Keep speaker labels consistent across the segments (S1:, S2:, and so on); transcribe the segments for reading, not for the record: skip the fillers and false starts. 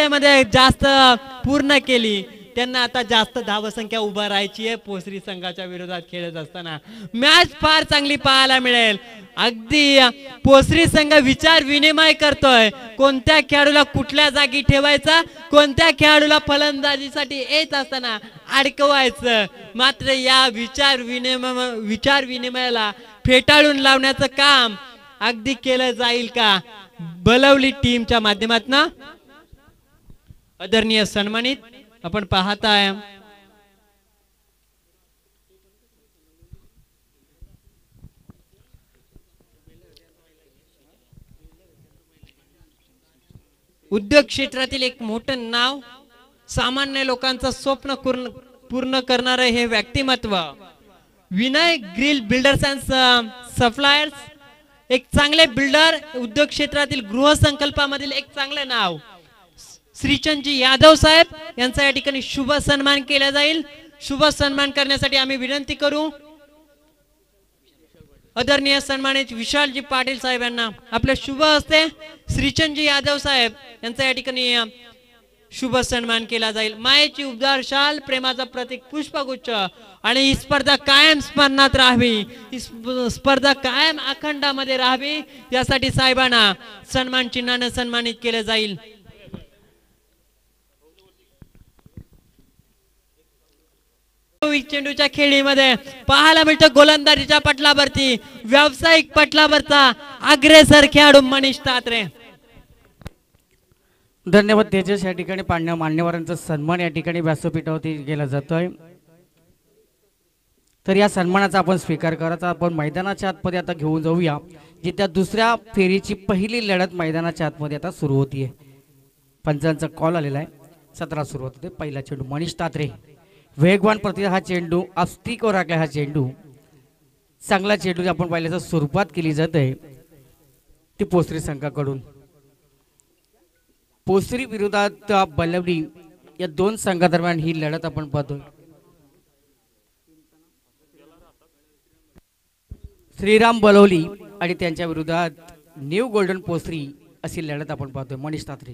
S1: वेळेमध्ये जास्त पूर्ण केली त्यांना आता जास्त धावसंख्या उभा राहायची आहे पोसरी संघाच्या विरोधात खेळत असताना मॅच फार चांगली पाहायला मिळेल अगदी पोसरी संघ विचार विनिमय करतोय कोणत्या खेळाडूला कुठल्या जागी ठेवायचा कोणत्या खेळाडूला फलंदाजीसाठी येत असताना अडकवायचं मात्र या विचार विनिमयाला फेटाळून लावण्याचं काम अगदी केलं जाईल का बलवली टीमच्या माध्यमातून आदरणीय सन्मानित आपण पाहताय उद्योग क्षेत्रातील एक मोठं नाव सामान्य लोकांचं स्वप्न पूर्ण करणारे हे व्यक्तिमत्व Vinay grill builders and suppliers एक चांगले बिल्डर उद्योग क्षेत्रातील गृहसंकल्पामधील एक चांगले नाव श्रीचंदजी यादव साहेब यांचा या ठिकाणी शुभ सन्मान केला जाईल शुभ सन्मान करण्यासाठी आम्ही विनंती करू आदरणीय सन्मानित विशालजी पाटील साहेब यांना आपल्या शुभ हस्ते श्रीचंदजी यादव साहेब यांचा या ठिकाणी शुभ सन्मान केला जाईल मायेची उबदार शाल प्रेमाचा प्रतीक पुष्पगुच्छ आणि ही स्पर्धा कायम स्मरणात राहावी ही स्पर्धा कायम अखंडामध्ये राहावी यासाठी साहेबांना सन्मान चिन्हाने सन्मानित केले जाईल चेंडूच्या खेळीमध्ये पाहायला मिळतं गोलंदाजीच्या पटलावरती व्यावसायिक पटलावरचा अग्रेसर खेळाडू मनीष तात्रे
S2: धन्यवाद तेजस या ठिकाणी मान्यवरांचा सन्मान या ठिकाणी व्यासपीठावरती केला जातोय तर या सन्मानाचा आपण स्वीकार करायचा आपण मैदानाच्या आतमध्ये आता घेऊन जाऊया जी त्या दुसऱ्या फेरीची पहिली लढत मैदानाच्या आतमध्ये आता सुरू होतीये पंचांचा कॉल आलेला आहे 17 सुरुवात होते पहिला चेंडू मनीष तात्रे वेगवान प्रति हा चेंडू अस्तिकवर राखला हा चेंडू चांगला चेंडू आपण पाहिल्याचं सुरुवात केली जाते ती पोसरी संघाकडून पोसरी विरोधात बलवडी या दोन संघादरम्यान ही लढत आपण पाहतोय श्रीराम बलवली आणि त्यांच्या विरोधात न्यू गोल्डन पोसरी अशी लढत आपण पाहतोय मनीष तात्रे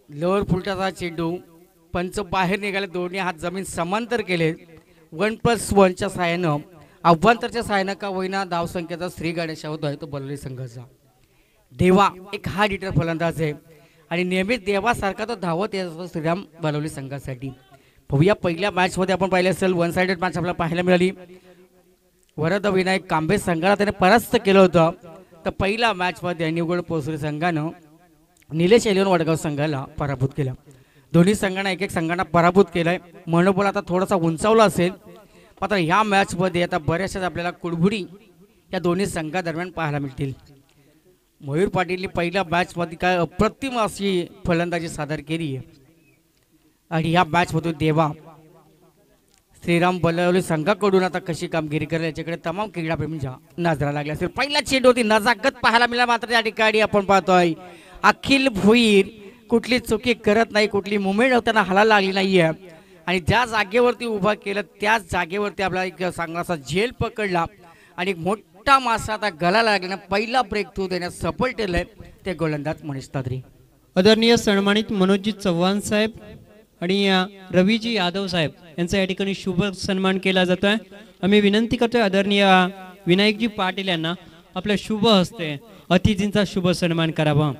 S2: लोअर फुलटाचा चेंडू पंच बाहेर निघाले दोन्ही हात जमीन समांतर केले 1+1 च्या सहाय्यानं अभ्यंतरच्या सहाय्यानं का होईना धाव संख्येचा श्री गणेश होतोय तो बलवली संघाचा देवा एक हा हिटर फलंदाज आहे आणि नियमित देवासारखा तो धावत येतो श्रीराम बलवली संघासाठी बघूया पहिल्या मॅच मध्ये आपण पाहिले असेल 1 साइडेड मॅच आपल्याला पाहायला मिळाली वरद विनायक कांबे संघाला त्याने परास्त केलं होतं तर पहिल्या मॅच मध्ये निवड पोसरी संघानं निलेश एलियन वडगाव संघाला पराभूत केला दोन्ही संघांना एक संघांना पराभूत केलाय मनोबल आता थोडासा उंचावला असेल मात्र ह्या मॅच मध्ये आता बऱ्याचशा आपल्याला कुडबुडी या दोन्ही संघादरम्यान पाहायला मिळतील मयूर पाटीलने पहिल्या मॅच मध्ये काय अप्रतिम अशी फलंदाजी सादर केली आहे आणि ह्या मॅच मधून देवा श्रीराम बलवली संघाकडून आता कशी कामगिरी करेल याच्याकडे तमाम क्रीडाप्रेमींच्या नजरा लागल्या असेल पहिला चेंडू होती नजाकत पाहायला मिळाला मात्र या ठिकाणी आपण पाहतोय अखिल भोईर कुठली चुकी करत नाही कुठली मुवमेंट होताना हाला लागली नाहीये आणि ज्या जागेवरती उभा केलं त्याच जागेवरती आपला एक चांगलासा झेल पकडला आणि मोठा मासा आता गला लागला पहिला ब्रेक थ्रू देण्यास सफल ठरलंय ते गोलंदाज मनीष तात्रे
S1: आदरणीय सन्मानित मनोजजी चव्हाण साहेब आणि रवीजी यादव साहेब यांचा या ठिकाणी शुभ सन्मान केला जातोय आम्ही विनंती करतोय आदरणीय विनायकजी पाटील यांना आपल्या शुभ हस्ते अतिथींचा शुभ सन्मान करावा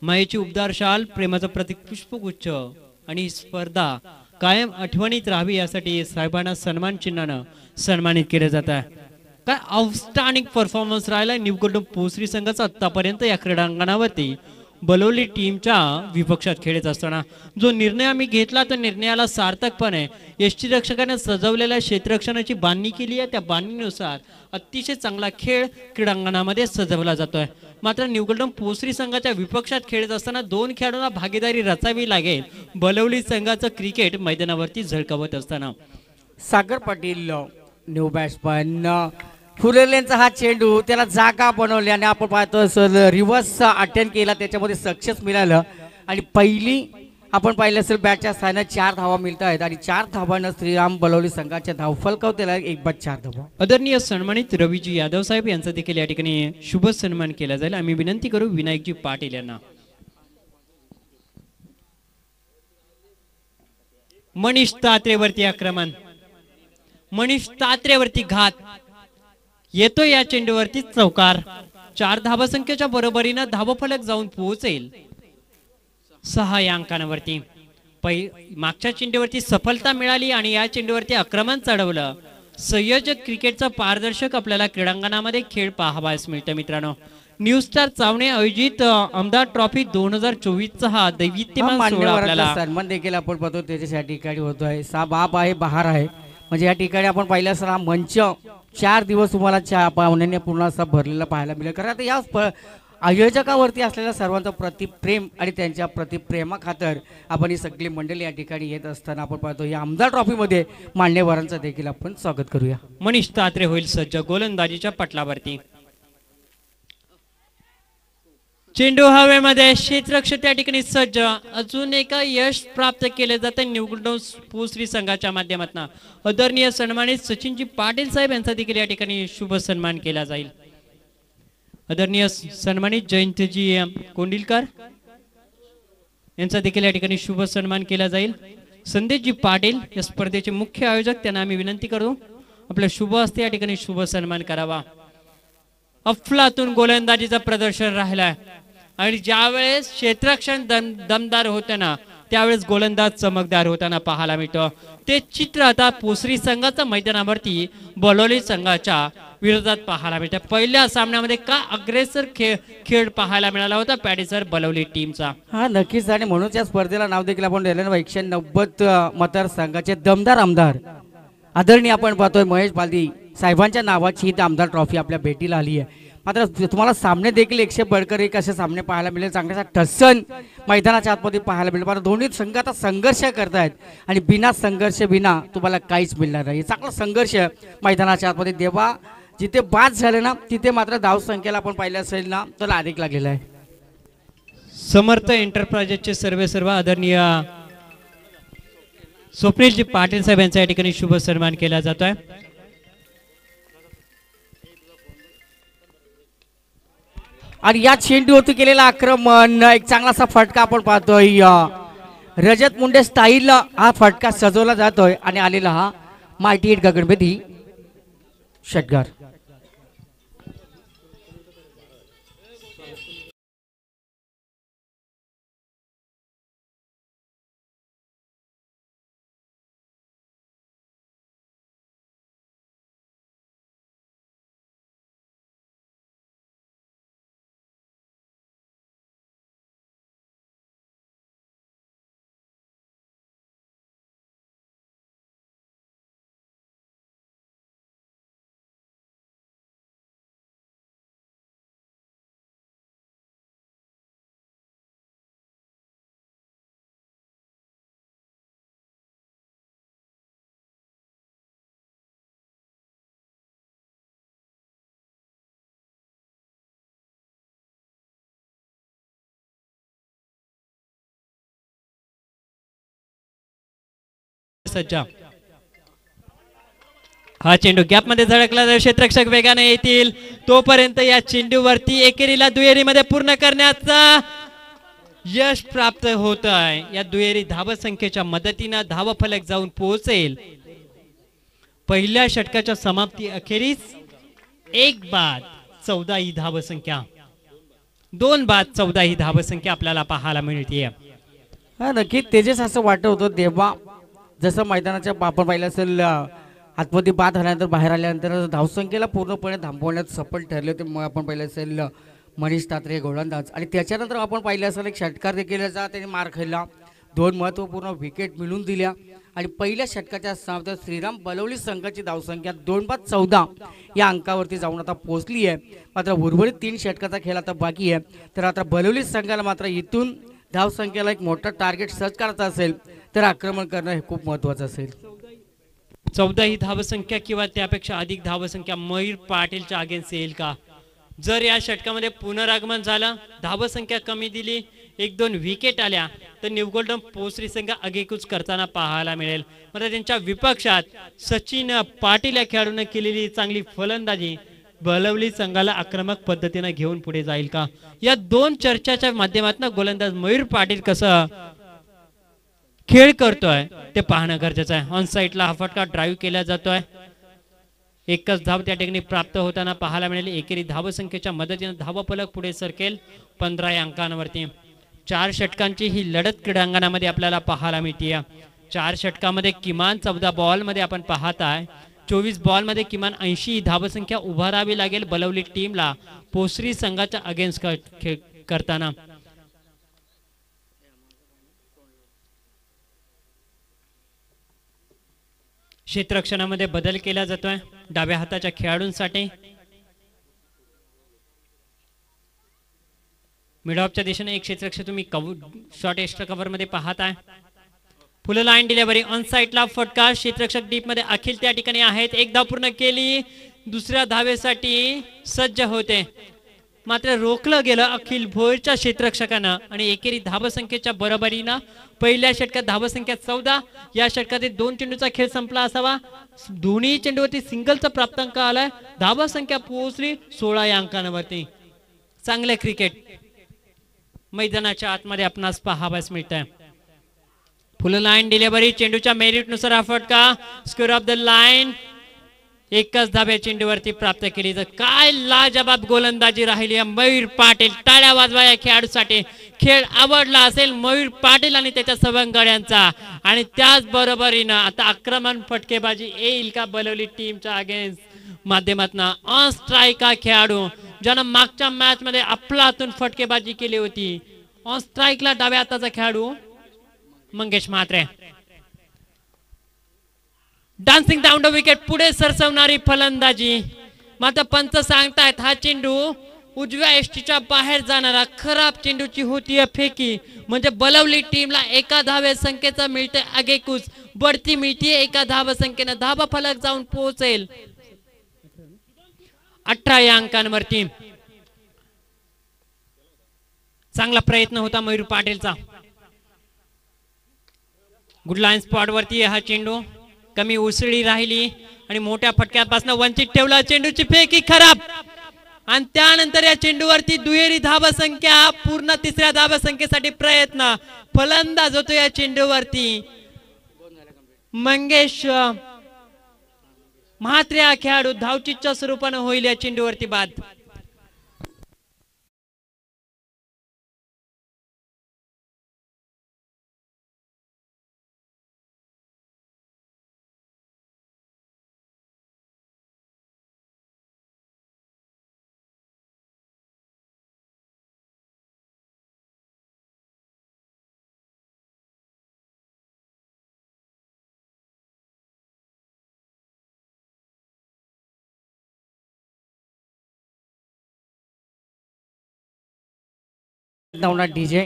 S1: मायेची उबदार शाल प्रेमाचा प्रतीक पुष्पगुच्छ आणि स्पर्धा कायम आठवणीत राहावी यासाठी साहेबांना सन्मान चिन्हानं सन्मानित केले जात आहे काय आउटस्टँडिंग परफॉर्मन्स राहिला निवड पोसरी संघाचा आतापर्यंत या क्रीडांगणावरती बलवली टीमच्या विपक्षात खेळत असताना जो निर्णय आम्ही घेतला तो निर्णयाला सार्थकपणे यष्टीरक्षकाने सजवलेल्या क्षेत्ररक्षणाची बांधणी केली आहे त्या बांधणीनुसार अतिशय चांगला खेळ क्रीडांगणामध्ये सजवला जातोय मात्र न्यू गोल्डन पोसरी संघाच्या विपक्षात खेळत असताना दोन खेळाडूंना भागीदारी रचावी लागेल बलवली संघाचं क्रिकेट मैदानावरती झळकावत असताना
S2: सागर पाटील न्यू बॅट्समन फुलेलेंचा हा चेंडू त्याला जागा बनवली आणि आपण पाहतो सर रिव्हर्स अटेंड केला त्याच्यामध्ये सक्सेस मिळालं आणि पहिली आपण पाहिलं असेल बॅटच्या साहाय्याने 4 धावा मिळत आहेत आणि 4 धावांना श्रीराम बलवली संघाच्या धावफलकावर त्याला 1/4 धावा
S1: आदरणीय सन्मानित रवीजी यादव साहेब यांचा देखील या ठिकाणी शुभ सन्मान केला जाईल आम्ही विनंती करू विनायकजी पाटील यांना मनीष तात्रेवरती आक्रमण, मनीष तात्रेवरती घात येतो या चेंडूवरती चौकार. 4 धावसंख्येच्या बरोबरीनं धावफलक जाऊन पोहोचेल 6 या अंकांवरती. मागच्या चेंडूवरती सफलता मिळाली आणि या चेंडूवरती आक्रमण चढवलं. संयोजक क्रिकेटचा पारदर्शक आपल्याला क्रीडांगणामध्ये खेळ पाहावयास मिळतं मित्रांनो. न्यू स्टार चावणे आयोजित आमदार ट्रॉफी 2024 हा दैदिप्यमान सोहळा आपल्याला
S2: सन्मान देखील आपण पाहतो त्याच्या ठिकाणी होतोय. सा बाप आहे बहार आहे म्हणजे या ठिकाणी आपण पाहिलं असं हा मंच 4 दिवस तुम्हाला पाहुण्यांनी पूर्ण असा भरलेला पाहायला मिळेल. कारण आता या आयोजकावरती असलेल्या सर्वांचं प्रतिप्रेम आणि त्यांच्या प्रतिप्रेमा खातर आपण ही सगळी मंडळी या ठिकाणी येत असताना आपण पाहतो या आमदार ट्रॉफीमध्ये मान्यवरांचं देखील आपण स्वागत करूया.
S1: मनीष तात्रे होईल सज्ज गोलंदाजीच्या पटलावरती. चेंडू हवेमध्ये, क्षेत्ररक्षक त्या ठिकाणी सज्ज. अजून एक यश प्राप्त केले जाते न्यू गोल्डन पोस्ट्री संघाच्या माध्यमातून. आदरणीय सन्मानित सचिनजी पाटील साहेब यांचा देखील या ठिकाणी शुभ सन्मान केला जाईल. आदरणीय सन्मानित जयंतजी कोंडिलकर यांचा देखील या ठिकाणी शुभ सन्मान केला जाईल. संदेशजी पाटील या स्पर्धेचे मुख्य आयोजक, त्यांना आम्ही विनंती करू आपल्या शुभ हस्ते या ठिकाणी शुभ सन्मान करावा. अफलातून गोलंदाजीचं प्रदर्शन राहिलाय आणि ज्यावेळेस क्षेत्ररक्षण दमदार होते ना त्यावेळेस गोलंदाज चमकदार होताना पाहायला मिळतं. ते चित्र आता पोसरी संघाच्या मैदानावरती बलोली संघाच्या विरोधात पाहायला मिळतं. पहिल्या सामन्यामध्ये का अग्रेसर खेळ पाहायला मिळाला होता पॅडीसर बलवली टीमचा.
S2: हा नक्कीच आणि म्हणून या स्पर्धेला नाव देखील आपण दिलं 190 मतदारसंघाचे दमदार आमदार आदरणीय आपण पाहतोय महेश बालदी साहेबांच्या नावाची ही आमदार ट्रॉफी आपल्या भेटीला आली आहे. मात्र तुम्हाला सामने देखील 100 बळकर 1 असे सामने पाहायला मिळेल. चांगल्याचा टसन मैदानाच्या आतमध्ये पाहायला मिळेल. मात्र दोन्ही संघ आता संघर्ष करतायत आणि बिना संघर्ष बिना तुम्हाला काहीच मिळणार नाही. चांगला संघर्ष मैदानाच्या आतमध्ये देवा जिथे बाद झाले ना तिथे मात्र धावसंख्येला आपण पाहिलं असेल ना तर अधिक लागलेला आहे.
S1: समर्थ एंटरप्राइजेसचे सर्व आदरणीय स्वप्नीलजी पाटील साहेब यांचा या ठिकाणी शुभ सन्मान केला जातोय.
S2: आणि या चेंडूवरती केलेला आक्रमण एक चांगलासा फटका आपण पाहतोय. रजत मुंडे स्टाईल हा फटका सजवला जातोय आणि आलेला हा मायटी हिट गगनभेदी षटकार.
S1: सज्जा हा चेंडू गॅप मध्ये झळकला तर क्षेत्ररक्षक वेगाने येतील. तोपर्यंत या चेंडूवरती एकेरीला दुहेरीमध्ये पूर्ण करण्याचा यश प्राप्त होत आहे. या दुहेरी धावसंख्येच्या मदतीने धावफलक जाऊन पोहोचेल. पहिल्या षटकाच्या समाप्ती अखेरीस 1 बाद 14 ही धावसंख्या, 2 बाद 14 ही धावसंख्या आपल्याला पाहायला मिळते.
S2: हा नक्की तेजस असं वाटत होतं देवा जसं मैदानाच्या आपण पाहिलं असेल आतमध्ये बाद झाल्यानंतर बाहेर आल्यानंतर धावसंख्येला पूर्णपणे थांबवण्यात सफल ठरले होते. आपण पाहिलं असेल मनीष तात्रे गोलंदाज आणि त्याच्यानंतर आपण पाहिलं असेल एक षटकार देखील त्याने मार खाल्ला. 2 महत्त्वपूर्ण विकेट मिळवून दिल्या आणि पहिल्या षटकाच्या समाप्तीत श्रीराम बलवली संघाची धावसंख्या 2 बाद 14 या अंकावरती जाऊन आता पोहोचली आहे. मात्र उर्वरित 3 षटकाचा खेळ आता बाकी आहे. तर आता बलवली संघाला मात्र इथून धावसंख्येला एक मोठं टार्गेट सर्च करायचं असेल तर आक्रमण करणं हे खूप महत्त्वाचं असेल.
S1: 14 ही धावसंख्या किंवा त्यापेक्षा अधिक धावसंख्या मयूर पाटीलच्या अगेन्स्ट येईल का? जर या षटकामध्ये पुनरागमन झालं, धावसंख्या कमी दिली, 1-2 विकेट आल्या तर न्यू गोल्डन पोस्ट्री संघ आगेकूच करताना पाहायला मिळेल. मात्र त्यांच्या विपक्षात सचिन पाटील या खेळाडूने केलेली चांगली फलंदाजी बलवली संघाला आक्रमक पद्धतीने घेऊन पुढे जाईल का? या 2 चर्चाच्या माध्यमातून गोलंदाज मयूर पाटील कसं खेळ करतोय ते पाहणं गरजेचं आहे. ऑन साईडला हा फटका ड्राईव्ह केला जातोय. एकच धाव त्या ठिकाणी प्राप्त होताना पाहायला मिळेल. एकेरी धावसंख्येच्या मदतीने धावफलक पुढे सरकेल 15 या अंकांवरती. 4 षटकांची ही लढत क्रीडांगणामध्ये आपल्याला पाहायला मिळते. 4 षटकामध्ये किमान 14 बॉलमध्ये आपण पाहताय 24 बॉलमध्ये किमान 80 धावसंख्या उभारावी लागेल बलवली टीमला पोसरी संघाच्या अगेन्स्ट करताना. क्षेत्ररक्षणामध्ये बदल केला जातोय डाव्या हाताच्या खेळाडूंसाठी. मिडऑफच्या दिशेने एक क्षेत्ररक्षक तुम्ही शॉर्ट एक्स्ट्रा कव्हर मध्ये पाहताय. फुल लाईन डिलिव्हरी ऑन साईडला फटका. क्षेत्ररक्षक डीप मध्ये अखिल त्या ठिकाणी आहेत. एक धाव पूर्ण केली. दुसऱ्या धावेसाठी सज्ज होते मात्र रोखलं गेलं अखिल भोईरच्या क्षेत्ररक्षकांना आणि एकेरी धावसंख्येच्या बरोबरीनं पहिल्या षटकात धावसंख्या 14. या षटकातील 2 चेंडूचा खेळ संपला असावा. दोन्ही चेंडूवरती सिंगलचा प्राप्तांक आलाय. धावसंख्या पोहोचली 16 या अंकांवरती. चांगले क्रिकेट मैदानाच्या आतमध्ये आपणास पाहावयास मिळतंय. फुल लाईन डिलिव्हरी चेंडूच्या मेरिट नुसार हा फटका स्क्वेअर ऑफ द लाईन. एकच धाब्या चेंडूवरती प्राप्त केली. तर काय लाजबाब गोलंदाजी राहिली मयूर पाटील. टाळ्या वाजवा या खेळाडूसाठी. खेळ आवडला असेल मयूर पाटील आणि त्याच्या सवंगड्यांचा. आणि त्याच बरोबरीनं आता आक्रमण फटकेबाजी येईल का बलवली टीमच्या अगेन्स्ट माध्यमातून. ऑन स्ट्राईक हा खेळाडू ज्यानं मागच्या मॅच मध्ये अफलातून फटकेबाजी केली होती. ऑन स्ट्राईकला डाव्या हाताचा खेळाडू Mangesh Mhatre. Dancing down the wicket पुढे सरसवणारी फलंदाजी. मात्र पंच सांगतायत हा चेंडू उजव्या एष्टीच्या बाहेर जाणारा खराब चेंडूची होती फेकी. म्हणजे बलवली टीमला एका धावे संख्येचा मिळते आगेकूच बढती मिळते. एका धाव संख्येनं धावा फलक जाऊन पोहोचेल 18 या अंकांवरती. चांगला प्रयत्न होता मयूर पाटीलचा. गुड लाईन स्पॉट वरती हा चेंडू कमी उसळी राहिली आणि मोठ्या फटक्यापासून वंचित ठेवला. चेंडूची फेकी खराब आणि त्यानंतर या चेंडूवरती दुहेरी धावसंख्या पूर्ण तिसऱ्या धावसंख्येसाठी प्रयत्न. फलंदाज होतो या चेंडूवरती मंगेश म्हात्रे हा खेळाडू. धावचीच्या स्वरूपाने होईल या चेंडूवरती बाद.
S2: डीजे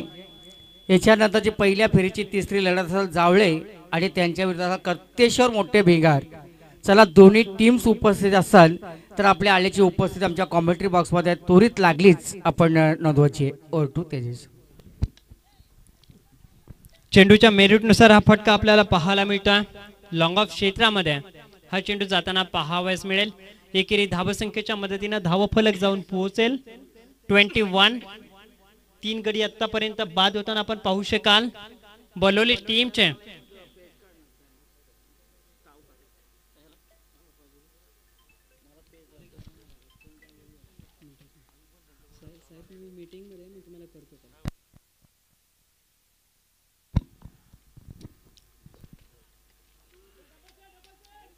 S2: याच्यानंतरची पहिल्या फेरीची तिसरी लढत असेल जावळे आणि त्यांच्या विरोधात कत्तेश्वर मोठे भिंगार. चला दोन्ही टीम्स उपस्थित असाल तर आपल्या आल्याची उपस्थिती आमच्या कॉमेंट्री बॉक्समध्ये त्वरित लागलीच आपण नोंदवायची. Over to Tejas.
S1: चेंडूच्या मेरिट नुसार हा फटका आपल्याला पाहायला मिळतोय. लॉंग ऑफ क्षेत्रामध्ये हा चेंडू जाताना पाहावयास मिळेल. एकेरी धावसंख्येच्या मदतीने धावफलक जाऊन पोहोचेल 21. 3 गडी आतापर्यंत बाद होताना आपण पाहू शकाल बलवली टीमचे.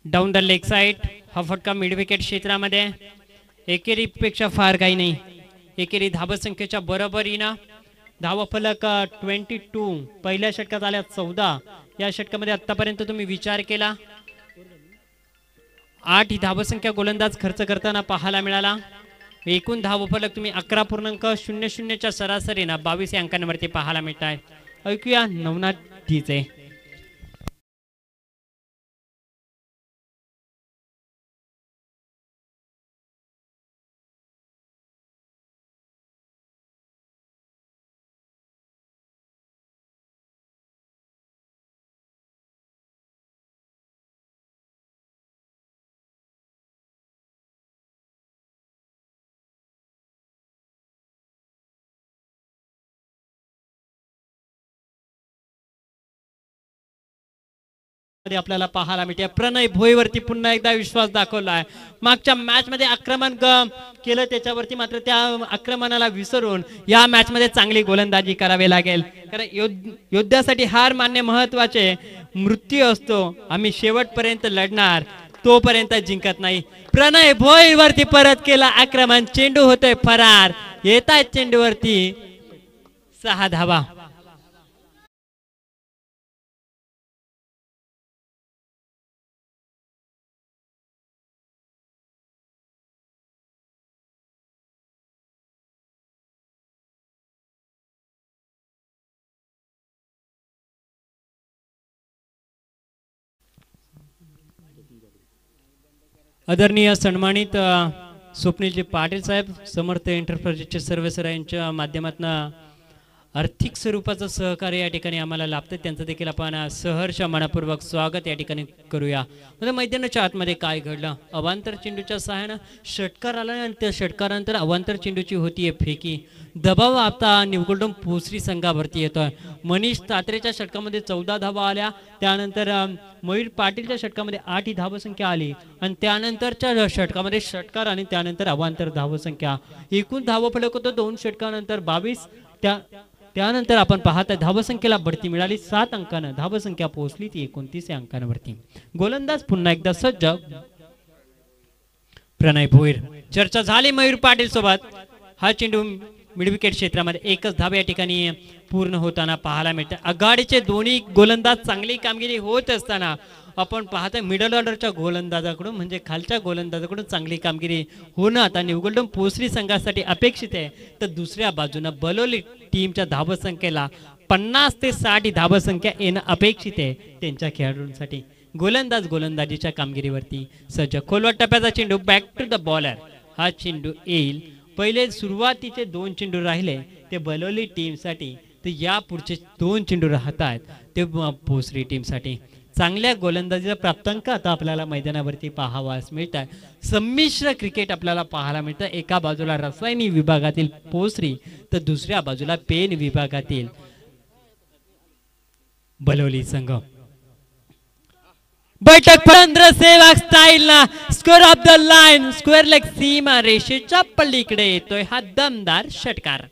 S1: डाऊन द लेग साइड हा फटका मिड विकेट क्षेत्रामध्ये. एकेरीपेक्षा फार काही नाही. एकेरी धावसंख्येच्या बरोबरीनं धावफलक 22. पहिल्या षटकात आल्या 14. या षटकामध्ये आतापर्यंत तुम्ही विचार केला 8 ही धावसंख्या गोलंदाज खर्च करताना पाहायला मिळाला. एकूण धावफलक तुम्ही 11.00 च्या सरासरीनं 22 अंकांवरती पाहायला मिळत आहे. ऐकूया नवनाथ डीजे. आपल्याला पाहायला मिळते. प्रणय भोईवरती पुन्हा एकदा विश्वास दाखवलाय. मागच्या मॅच मध्ये आक्रमण केलं त्याच्यावरती, मात्र त्या आक्रमणाला विसरून या मॅच मध्ये चांगली गोलंदाजी करावी लागेल. कारण योद्ध्यासाठी हार मानणे महत्वाचे. मृत्यू असतो, आम्ही शेवटपर्यंत लढणार, तोपर्यंत जिंकत नाही. प्रणय भोईवरती परत केला आक्रमण, चेंडू होतोय फरार. येत आहेत चेंडूवरती 6 धावा. आदरणीय सन्मानित स्वप्नीलजी पाटील साहेब, समर्थ एंटरप्राइजेसचे सर्वेसर यांच्या माध्यमातून आर्थिक स्वरूपाचं सहकार्य या ठिकाणी आम्हाला लाभतं. त्यांचं देखील आपण सहर्ष मनापूर्वक स्वागत या ठिकाणी करूया. म्हणजे मैदानाच्या आतमध्ये काय घडलं, अवांतर चेंडूच्या सहाय्यानं षटकार आला आणि त्या षटकारानंतर अवांतर चेंडूची होतीये फेकी. दबाव आता न्यू गोल्डन पोसरी संघावरती येतोय. मनीष तात्रेच्या षटकामध्ये 14 धावा आल्या. त्यानंतर मयूर पाटीलच्या षटकामध्ये 8 ही धावसंख्या आली आणि त्यानंतरच्या षटकामध्ये षटकार आणि त्यानंतर अवांतर धावसंख्या. एकूण धावफलक होतं 2 षटकानंतर 22. त्यानंतर आपण पाहता धावसंख्येला बढती मिळाली 7 अंकानं. धावसंख्या पोहोचली ती 29 अंकांवरती. गोलंदाज पुन्हा एकदा सज्ज प्रणय भोईर. चर्चा झाली मयूर पाटील सोबत. हा चेंडू मिड विकेट क्षेत्रामध्ये एकच धाव या ठिकाणी पूर्ण होताना पाहायला मिळते. आघाडीचे दोन्ही गोलंदाज चांगली कामगिरी होत असताना आपण पाहता मिडल ऑर्डरच्या गोलंदाजाकडून म्हणजे खालच्या गोलंदाजाकडून चांगली कामगिरी होणं आता न्यू गोल्डन पोसरी संघासाठी अपेक्षित आहे. तर दुसऱ्या बाजूने बलोली टीमच्या धावसंख्येला 50 ते 60 धावसंख्या येणं अपेक्षित आहे त्यांच्या खेळाडूंसाठी. गोलंदाजीच्या कामगिरीवरती सज्ज. खोलवर टप्प्याचा चेंडू बॅक टू द बॉलर. हा चेंडू येईल. पहिले सुरुवातीचे 2 चेंडू राहिले ते बलोली टीमसाठी, तर या पुढचे 2 चेंडू राहत आहेत ते पोसरी टीमसाठी. चांगल्या गोलंदाजीचा प्राप्तांक आता आपल्याला मैदानावरती पाहावास मिळत आहे. संमिश्र क्रिकेट आपल्याला पाहायला मिळतं. एका बाजूला रसायनी विभागातील पोसरी तर दुसऱ्या बाजूला पेन विभागातील बलोली संघ. बैठक फलंद्र सेवाग स्टाईल ना square off the line, square leg सीमा रेषेच्या पलीकडे येतोय हा दमदार षटकार.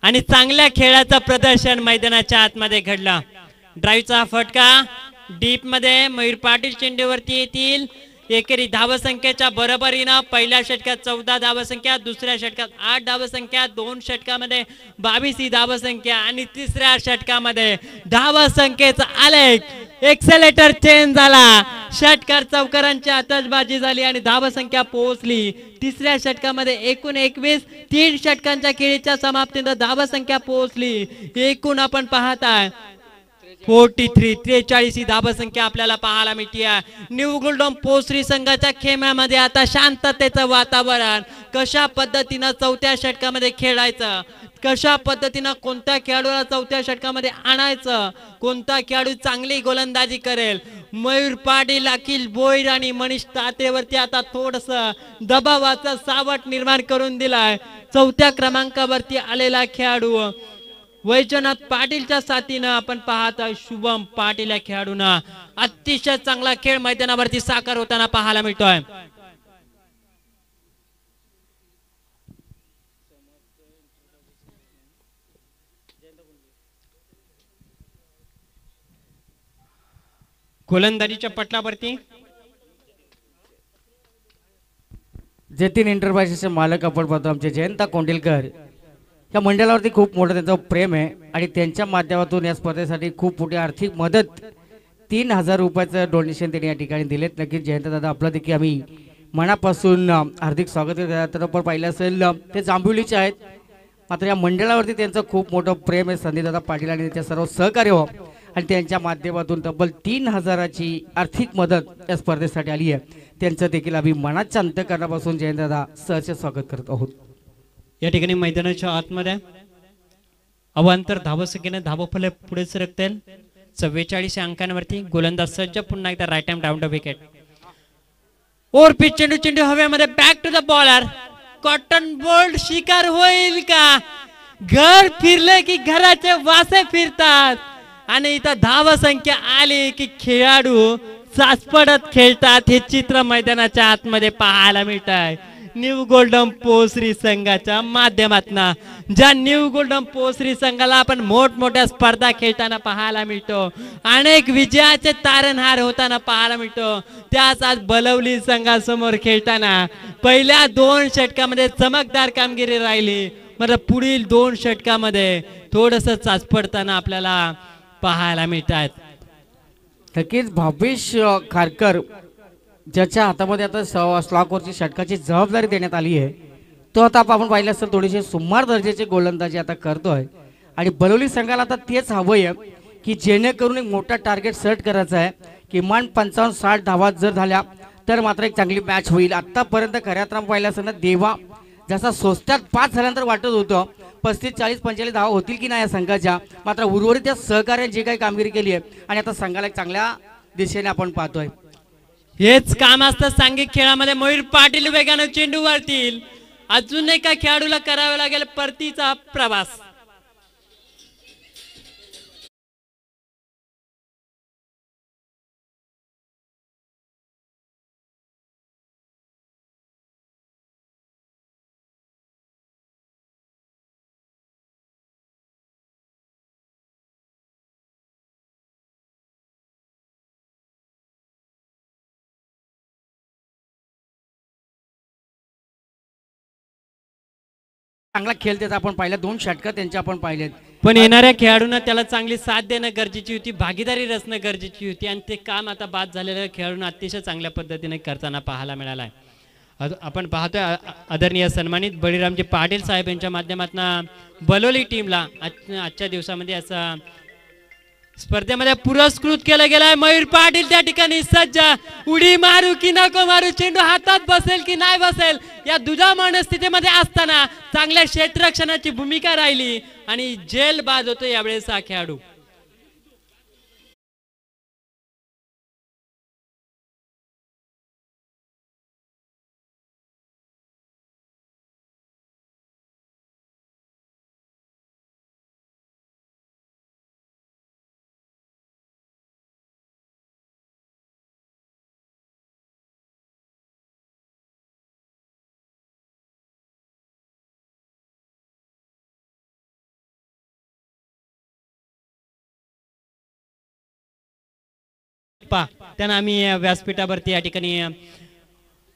S1: आणि चांगल्या खेळाचं प्रदर्शन मैदानाच्या आतमध्ये घडलं. ड्राईव्हचा फटका डीप मध्ये मयूर पाटील चेंडूवरती येतील. एकेरी धावसंख्येच्या बरोबरीनं पहिल्या षटकात 14 धावसंख्या, दुसऱ्या षटकात 8 धावसंख्या, 2 षटकामध्ये 22 ही धावसंख्या आणि तिसऱ्या षटकामध्ये धावसंख्येचा आलेख एक्सेलेटर चेंज झाला. षटकार चौकारांची आतषबाजी झाली आणि धावसंख्या पोहोचली तिसऱ्या षटकामध्ये एकूण 21. 3 षटकांच्या खेळीच्या समाप्तीनंतर धावसंख्या पोहोचली एकूण आपण पाहताय 43 ही धावसंख्या आपल्याला पाहायला मिळते. न्यू गोल्डन पोसरी संघाच्या खेळामध्ये आता शांततेचं वातावरण. कशा पद्धतीनं चौथ्या षटकामध्ये खेळायचं, कशा पद्धतीनं कोणत्या खेळाडूला चौथ्या षटकामध्ये आणायचं, कोणता खेळाडू चांगली गोलंदाजी करेल. मयूर पाटील, अखिल भोईर आणि मनीष तातेवरती आता थोडस दबावाचा सावट निर्माण करून दिलाय. चौथ्या क्रमांकावरती आलेला खेळाडू वैजनाथ पाटीलच्या साथीनं आपण पाहतोय शुभम पाटील या खेळाडूंना अतिशय चांगला खेळ मैदानावरती साकार होताना पाहायला मिळतोय. गोलंदाजीच्या पटलावरती
S2: जतीन एंटरप्राइजेसचे मालक आपण पाहतो आमचे जयंता कोंडिलकर. या मंडळावरती खूप मोठं त्यांचं प्रेम आहे आणि त्यांच्या माध्यमातून या स्पर्धेसाठी खूप मोठी आर्थिक मदत 3,000 रुपयाचं डोनेशन त्यांनी या ठिकाणी दिलेत. नक्कीच जयंत दादा आपलं देखील आम्ही मनापासून हार्दिक स्वागत करतो. तर आपण पाहिलं असेल ते जांभिवलीचे आहेत, मात्र या मंडळावरती त्यांचं खूप मोठं प्रेम आहे. संदीपदादा पाटील आणि त्यांच्या सर्व सहकार्य हो आणि त्यांच्या माध्यमातून तब्बल 3,000ची आर्थिक मदत या स्पर्धेसाठी आली आहे. त्यांचं देखील आम्ही मनाच्या अंतःकरणापासून जयंतदादा सहर्ष स्वागत करत आहोत.
S1: या ठिकाणी मैदानाच्या आतमध्ये अवांतर धावसंख्येने धावफलक पुढे सरकतील. 44 अंकांवरती गोलंदाज सज्ज. पुन्हा एकदा right time down the wicket. Over pitch चेंडू हवेमध्ये. Back to the bowler. Caught and bowled शिकार होईल का? घर फिरले की घराचे वासे फिरतात आणि इथं धावसंख्या आली की खेळाडू चाचपडत खेळतात. हे चित्र मैदानाच्या आतमध्ये पाहायला मिळत आहे. न्यू गोल्डन पोसरी संघाच्या माध्यमातून ज्या न्यू गोल्डन पोसरी संघाला आपण मोठमोठ्या स्पर्धा खेळताना पाहायला मिळतो, अनेक विजयाचे तारणहार होताना पाहायला मिळतो, त्याच आज बलवली संघासमोर खेळताना पहिल्या 2 षटकामध्ये चमकदार कामगिरी राहिली, मात्र पुढील 2 षटकामध्ये थोडस चाचपडताना आपल्याला पाहायला मिळतात.
S2: नक्कीच भावेश खारकर ज्याच्या हातामध्ये आता स्लॉकवरची षटकाची जबाबदारी देण्यात आली आहे, तो आता आपण पाहिलं असेल थोडीशी सुमार दर्जाची गोलंदाजी आता करतोय. आणि बलवली संघाला आता तेच हवंय की जेणेकरून एक मोठा टार्गेट सेट करायचा आहे. किमान 55-60 धावा जर झाल्या तर मात्र एक चांगली मॅच होईल. आतापर्यंत खऱ्या अर्थानं पाहिलं असेल ना, देवा जसा स्वस्तात 5 झाल्यानंतर वाटत होतं 35, 40, 45 धावा होतील की नाही या संघाच्या, मात्र उर्वरित त्या सहकार्याने जी काही कामगिरी केली आहे आणि आता संघाला एक चांगल्या दिशेने आपण पाहतोय.
S1: हेच काम असतं सांघिक खेळामध्ये. मयूर पाटील वेगानं चेंडू वरतील. अजून एका खेळाडूला करावा लागेल परतीचा प्रवास.
S2: चांगला खेळ त्याचा आपण पाहिला. 2 षटकं त्यांचे आपण पाहिलेत,
S1: पण येणाऱ्या खेळाडूंना त्याला चांगली साथ देणं गरजेची होती, भागीदारी रचणं गरजेची होती आणि ते काम आता बाद झालेल्या खेळाडूंना अतिशय चांगल्या पद्धतीने करताना पाहायला मिळालं आहे. आपण पाहतोय आदरणीय सन्मानित बळीरामजी पाटील साहेब यांच्या माध्यमातून बलोली टीमला आजच्या दिवसामध्ये असं स्पर्धेमध्ये पुरस्कृत केलं गेलाय. मयूर पाटील त्या ठिकाणी सज्ज. उडी मारू की नको मारू, चेंडू हातात बसेल की नाही बसेल या दुधा मनस्थितीमध्ये असताना चांगल्या क्षेत्ररक्षणाची भूमिका राहिली आणि जेल बाद होतो यावेळेस हा खेळाडू. त्यांना आम्ही व्यासपीठावरती या ठिकाणी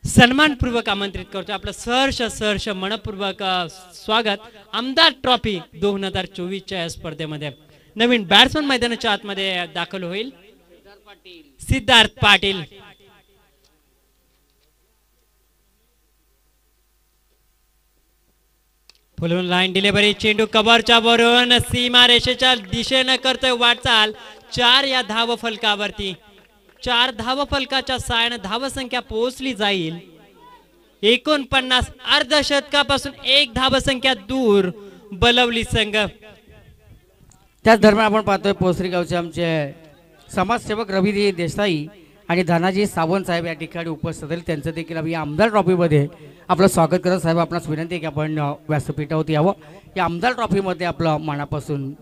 S1: सन्मानपूर्वक आमंत्रित करतो. आपलं सहर्ष मनपूर्वक स्वागत. आमदार ट्रॉफी 2024च्या या स्पर्धेमध्ये नवीन बॅट्समन मैदानाच्या आतमध्ये दाखल होईल. सिद्धार्थ पाटील. फुलून लाईन डिलिव्हरी. चेंडू कव्हरच्या वरून सीमा रेषेच्या दिशेने करतोय वाटचाल. 4 या धाव फलकावरती. 4 धाव फलकाच्या साहाय्याने धावसंख्या पोहोचली जाईल 49. अर्धशतकापासून 1 धावसंख्या दूर बलवली संघ.
S2: त्याच दरम्यान आपण पाहतोय पोसरी गावचे आमचे समाजसेवक रवी देसाई आणि धनाजी सावंत साहेब या ठिकाणी उपस्थित आहेत. त्यांचं देखील आम्ही आमदार ट्रॉफीमध्ये आपलं स्वागत करत. साहेब आपणास विनंती आहे की आपण व्यासपीठावरती यावं. या आमदार ट्रॉफीमध्ये आपलं मनापासून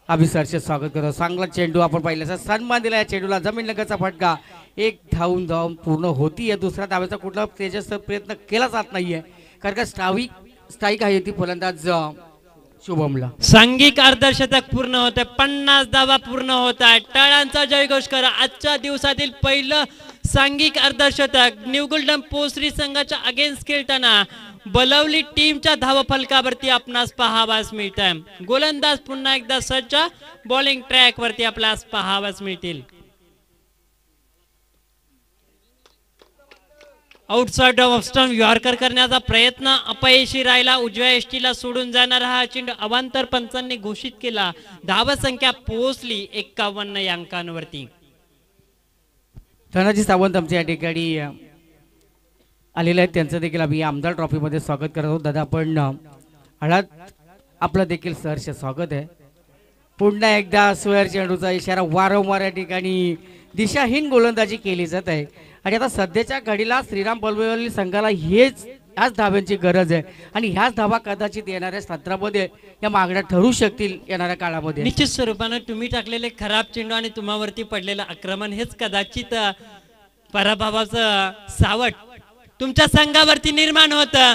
S2: आम्ही सरचे स्वागत करतो. चांगला चेंडू आपण पाहिल्याचा सन्मान दिला. या चेंडूला जमीन लगतचा फटका. एक धावून पूर्ण होती आहे. दुसऱ्या धावेचा कुठला तेजस्वी प्रयत्न केला जात नाहीये कारण का स्थायिक आहे ती फलंदाज शुभमला.
S1: सांघिक अर्धशतक पूर्ण होत आहे. 50 धावा पूर्ण होत आहे. टाळ्यांचा जयघोष करा. आजच्या दिवसातील पहिलं सांघिक अर्धशतक न्यू गोल्डन पोसरी संघाच्या अगेन्स्ट खेळताना बलवली टीमच्या धाव फलकावरती आपणास पाहावास मिळत आहे. गोलंदाज पुन्हा एकदा सज्ज बॉलिंग ट्रॅक वरती आपल्यास पाहावास मिळतील. आउटसाइड ऑफ स्टंप यॉर्कर करण्याचा प्रयत्न अपयशी राहिला. उजव्या एष्टीला सोडून जाणारा हा चेंडू अवांतर पंचांनी घोषित केला. धावसंख्या पोहोचली 51 या अंकांवरती.
S2: धनाजी सावंत आमच्या या ठिकाणी आलेले आहेत. त्यांचं देखील आम्ही आमदार ट्रॉफीमध्ये स्वागत करत आहोत. दादा आपण हळद आपलं देखील सहर्ष स्वागत आहे. पुन्हा एकदा स्क्वेअर चेंडूचा इशारा वारंवार या ठिकाणी दिशाहीन गोलंदाजी केली जात आहे आणि आता सध्याच्या घडीला श्रीराम बलवली संघाला ह्याच धाव्यांची गरज आहे आणि ह्याच धावा कदाचित येणाऱ्या सत्रामध्ये या मागण्या ठरू शकतील येणाऱ्या काळामध्ये.
S1: निश्चित स्वरूपानं तुम्ही टाकलेले खराब चेंडू आणि तुम्हावरती पडलेलं आक्रमण हेच कदाचित पराभवाचं सावट तुमच्या संघावरती निर्माण होतं.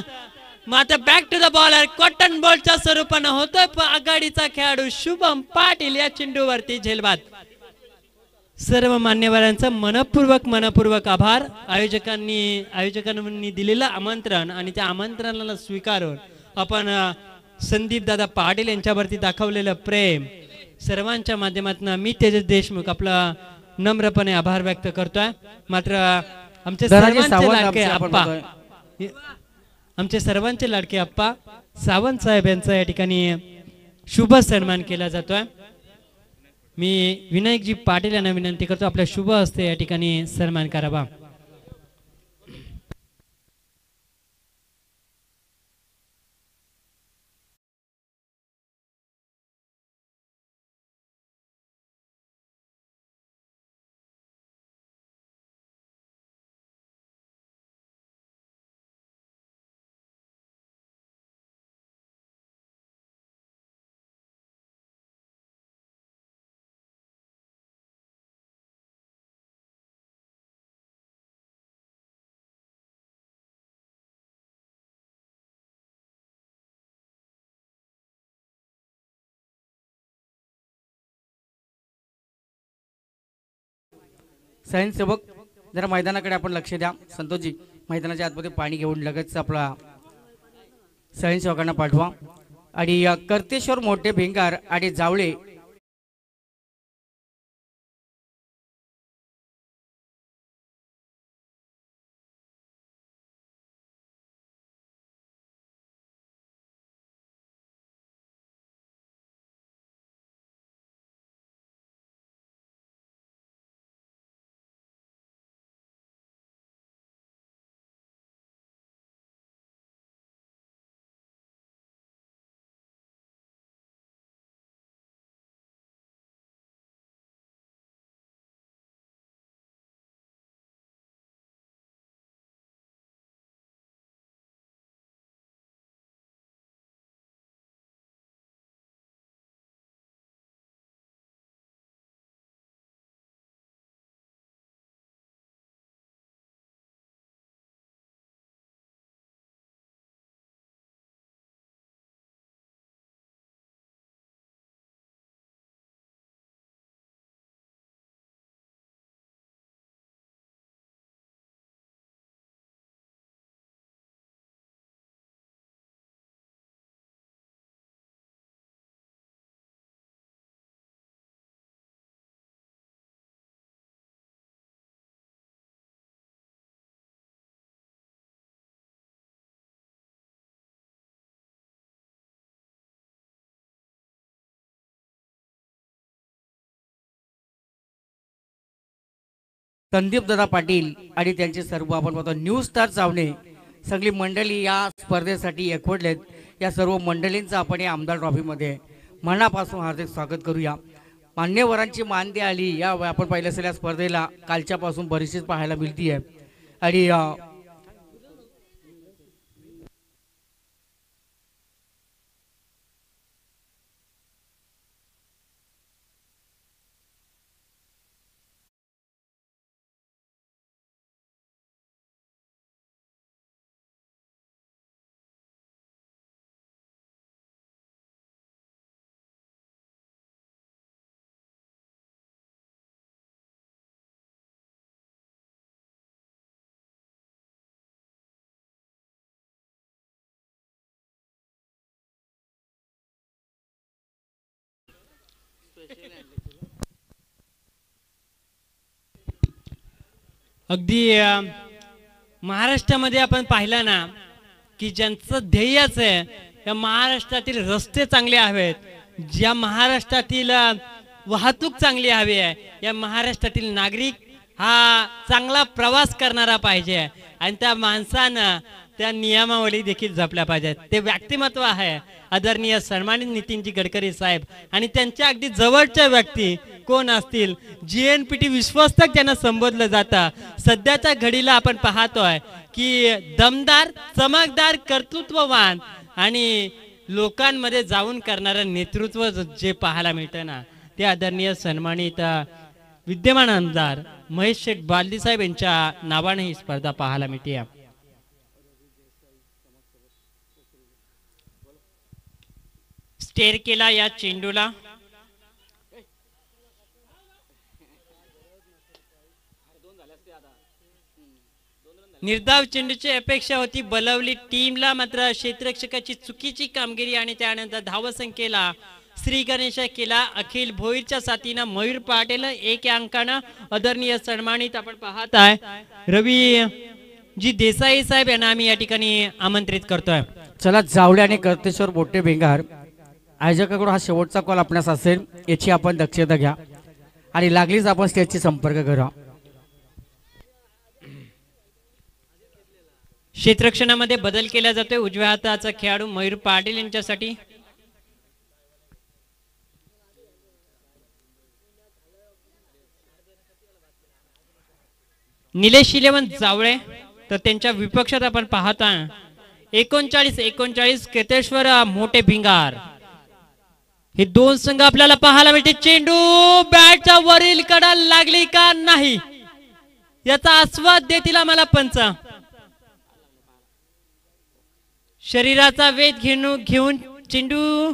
S1: मग आता back to the bowler caught and बॉलच्या स्वरूपानं होतोय आघाडीचा खेळाडू शुभम पाटील या चेंडूवरती झेलबाद. सर्व मान्यवरांचा मनपूर्वक आभार. आयोजकांनी दिलेलं आमंत्रण आणि त्या आमंत्रणाला स्वीकारून आपण संदीप दादा पाटील यांच्यावरती दाखवलेलं प्रेम सर्वांच्या माध्यमातून मी तेजस देशमुख आपला नम्रपणे आभार व्यक्त करतोय. मात्र आमचे सर्वांचे लाडके आप्पा सावंत साहेब यांचा या ठिकाणी शुभ सन्मान केला जातोय. मी विनायकजी पाटील यांना विनंती करतो आपल्या शुभ हस्ते या ठिकाणी सन्मान करावा.
S2: स्वयंसेवक जरा मैदानाकडे आपण लक्ष द्या. संतोषजी मैदानाच्या आतमध्ये पाणी घेऊन लगेच आपला स्वयंसेवकांना पाठवा. आणि कर्तेश्वर मोठे भिंगार आणि जावळे संदीप दादा पाटील आणि त्यांचे सर्व आपण पाहतो न्यू स्टार चावणे सगळी मंडळी या स्पर्धेसाठी एकवटलेत. या सर्व मंडळींचं आपण या आमदार ट्रॉफीमध्ये मनापासून हार्दिक स्वागत करूया. मान्यवरांची मानदी आली या आपण पाहिलं असेल या स्पर्धेला कालच्यापासून बरीचशीच पाहायला मिळते आहे. आणि
S1: अगदी महाराष्ट्रामध्ये आपण पाहिलं ना की ज्यांचं ध्येयच आहे या महाराष्ट्रातील रस्ते चांगले हवेत, ज्या महाराष्ट्रातील वाहतूक चांगली हवी आहे, या महाराष्ट्रातील नागरिक हा चांगला प्रवास करणारा पाहिजे आणि त्या माणसानं त्या नियमावली देखील जपल्या पाहिजेत. ते व्यक्तिमत्व आहे आदरणीय सन्मानित नितीनजी गडकरी साहेब आणि त्यांच्या अगदी जवळच्या व्यक्ती कोण असतील, GNPT विश्वस्तक ज्यांना संबोधलं जातं. सध्याच्या घडीला आपण पाहतोय की दमदार, चमकदार, कर्तृत्ववान आणि लोकांमध्ये जाऊन करणारं नेतृत्व जे पाहायला मिळतं ना ते आदरणीय सन्मानित विद्यमान आमदार महेश शेठ बालदी साहेब यांच्या नावाने ही स्पर्धा पाहायला मिळते. स्टेर केला या चेंडूला, निर्धाव चेंडूची अपेक्षा होती बलवली टीमला, मात्र क्षेत्ररक्षकाची चुकीची कामगिरी आणि त्यानंतर धावसंख्येला श्री गणेश केला. अखिल भोईरच्या साथीनं मयूर पाटील 1 अंकानं आदरणीय सन्मानित आपण पाहत आहे रवी जी देसाई साहेब यांना आम्ही या ठिकाणी आमंत्रित करतोय.
S2: चला जावळे आणि कर्तेश्वर बोटे भिंगार आयोजकाकडून हा शेवटचा कॉल आपणास असेल याची आपण दक्षता घ्या आणि लागलीच आपण स्टेजशी संपर्क करा.
S1: क्षेत्ररक्षणामध्ये बदल केला जातोय. उजव्या हाताचा खेळाडू मयूर पाटील यांच्यासाठी, निलेश इलेवन जावळे तर त्यांच्या विपक्षात आपण पाहता 39-39 केतेश्वर मोठे भिंगार. हे दोन संघ आपल्याला पाहायला मिळते. चेंडू बॅटच्या वरील कडा लागली का नाही याचा आस्वाद देतील आम्हाला पंच. शरीराचा वेध घेऊन चेंडू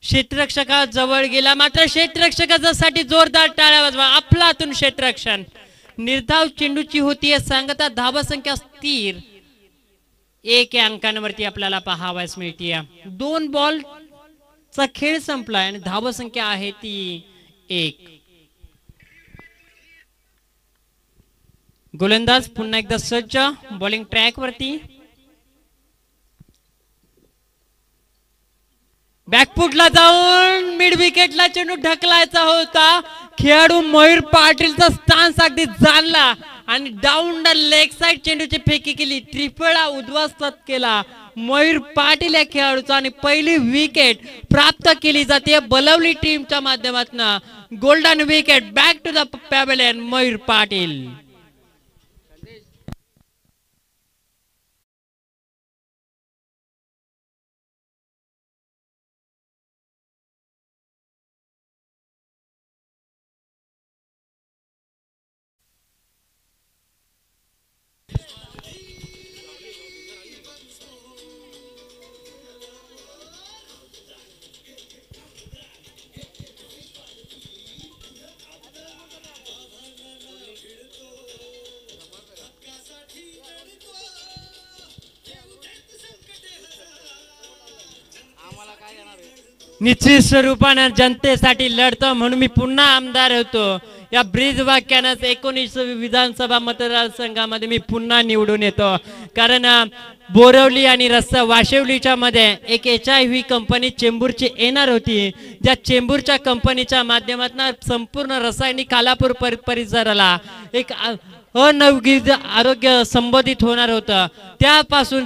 S1: क्षेत्ररक्षका जवळ गेला, मात्र क्षेत्ररक्षकासाठी जोरदार टाळ्या वाजवा. अफलातून क्षेत्ररक्षण. निर्धाव चेंडूची होती सांगता धावसंख्या स्थिर 1 अंकांवरती आपल्याला पाहावयास मिळते. 2 बॉलचा खेळ संपलाय आणि धावसंख्या आहे ती 1. गोलंदाज पुन्हा एकदा सज्ज बॉलिंग ट्रॅक वरती. बॅकफुटला जाऊन मिड विकेटला चेंडू ढकलायचा होता. खेळाडू मयूर पाटीलचा स्टान्स अगदी जाणला आणि डाऊन द लेग साइड चेंडूची फेकी केली. त्रिफळा उद्ध्वस्त केला मयूर पाटील या खेळाडूचा आणि पहिली विकेट प्राप्त केली जाते बलवली टीमच्या माध्यमातून. Golden wicket back to the pavilion Mayur Patil. निश्चित स्वरूपाने जनतेसाठी लढतो म्हणून मी पुन्हा आमदार होतो. या ब्रीज वाक्यानं 19 विधानसभा मतदारसंघामध्ये मी पुन्हा निवडून येतो. कारण बोरवली आणि रस्ता वाशिवलीच्या मध्ये एक HIV कंपनी चेंबूरची येणार होती. ज्या चेंबूरच्या कंपनीच्या माध्यमातून संपूर्ण रासायनिक खालापूर परिसराला एक अनवघित आरोग्य संबोधित होणार होतं. त्यापासून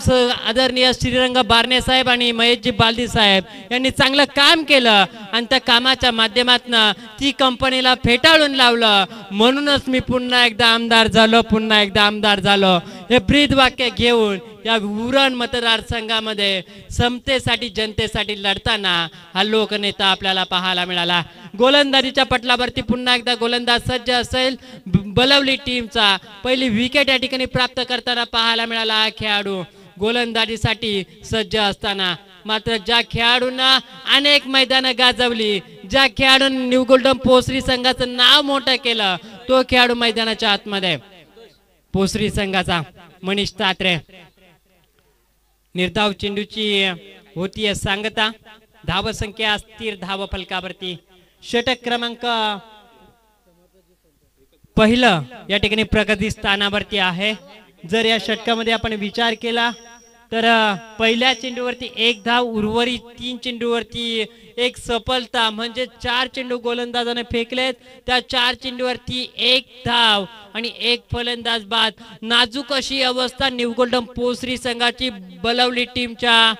S1: आदरणीय श्रीरंग बारणे साहेब आणि महेशजी बालदी साहेब यांनी चांगलं काम केलं आणि त्या कामाच्या माध्यमातून ती कंपनीला फेटाळून लावलं. म्हणूनच मी पुन्हा एकदा आमदार झालो. हे ब्रीद वाक्य घेऊन या उरण मतदारसंघामध्ये समतेसाठी जनतेसाठी लढताना हा लोकनेता आपल्याला पाहायला मिळाला. गोलंदाजीच्या पटलावरती पुन्हा एकदा गोलंदाज सज्ज असेल. बलवली टीमचा पहिली विकेट या ठिकाणी प्राप्त करताना पाहायला मिळाला. हा खेळाडू गोलंदाजीसाठी सज्ज असताना मात्र ज्या खेळाडूंना अनेक मैदानं गाजवली, ज्या खेळाडूंनी न्यू गोल्डन पोसरी संघाचं नाव मोठं केलं, तो खेळाडू मैदानाच्या आतमध्ये पोसरी संघाचा मनीष तात्रे. निर्धाव चेंडूची होती सांगता. धावसंख्या स्थिर धाव फलकावरती. षटक क्रमांक पहिलं या ठिकाणी प्रगती स्थानावरती आहे. जर या षटकामध्ये आपण विचार केला तर पहिल्या चेंडूवरती 1 धाव, उर्वरित 3 चेंडूवरती 1 सफलता, म्हणजे 4 चेंडू गोलंदाजाने फेकलेत. त्या 4 चेंडूवरती 1 धाव आणि 1 फलंदाज बाद. नाजूक अशी अवस्था न्यू गोल्डन पोसरी संघाची बलवली टीमच्या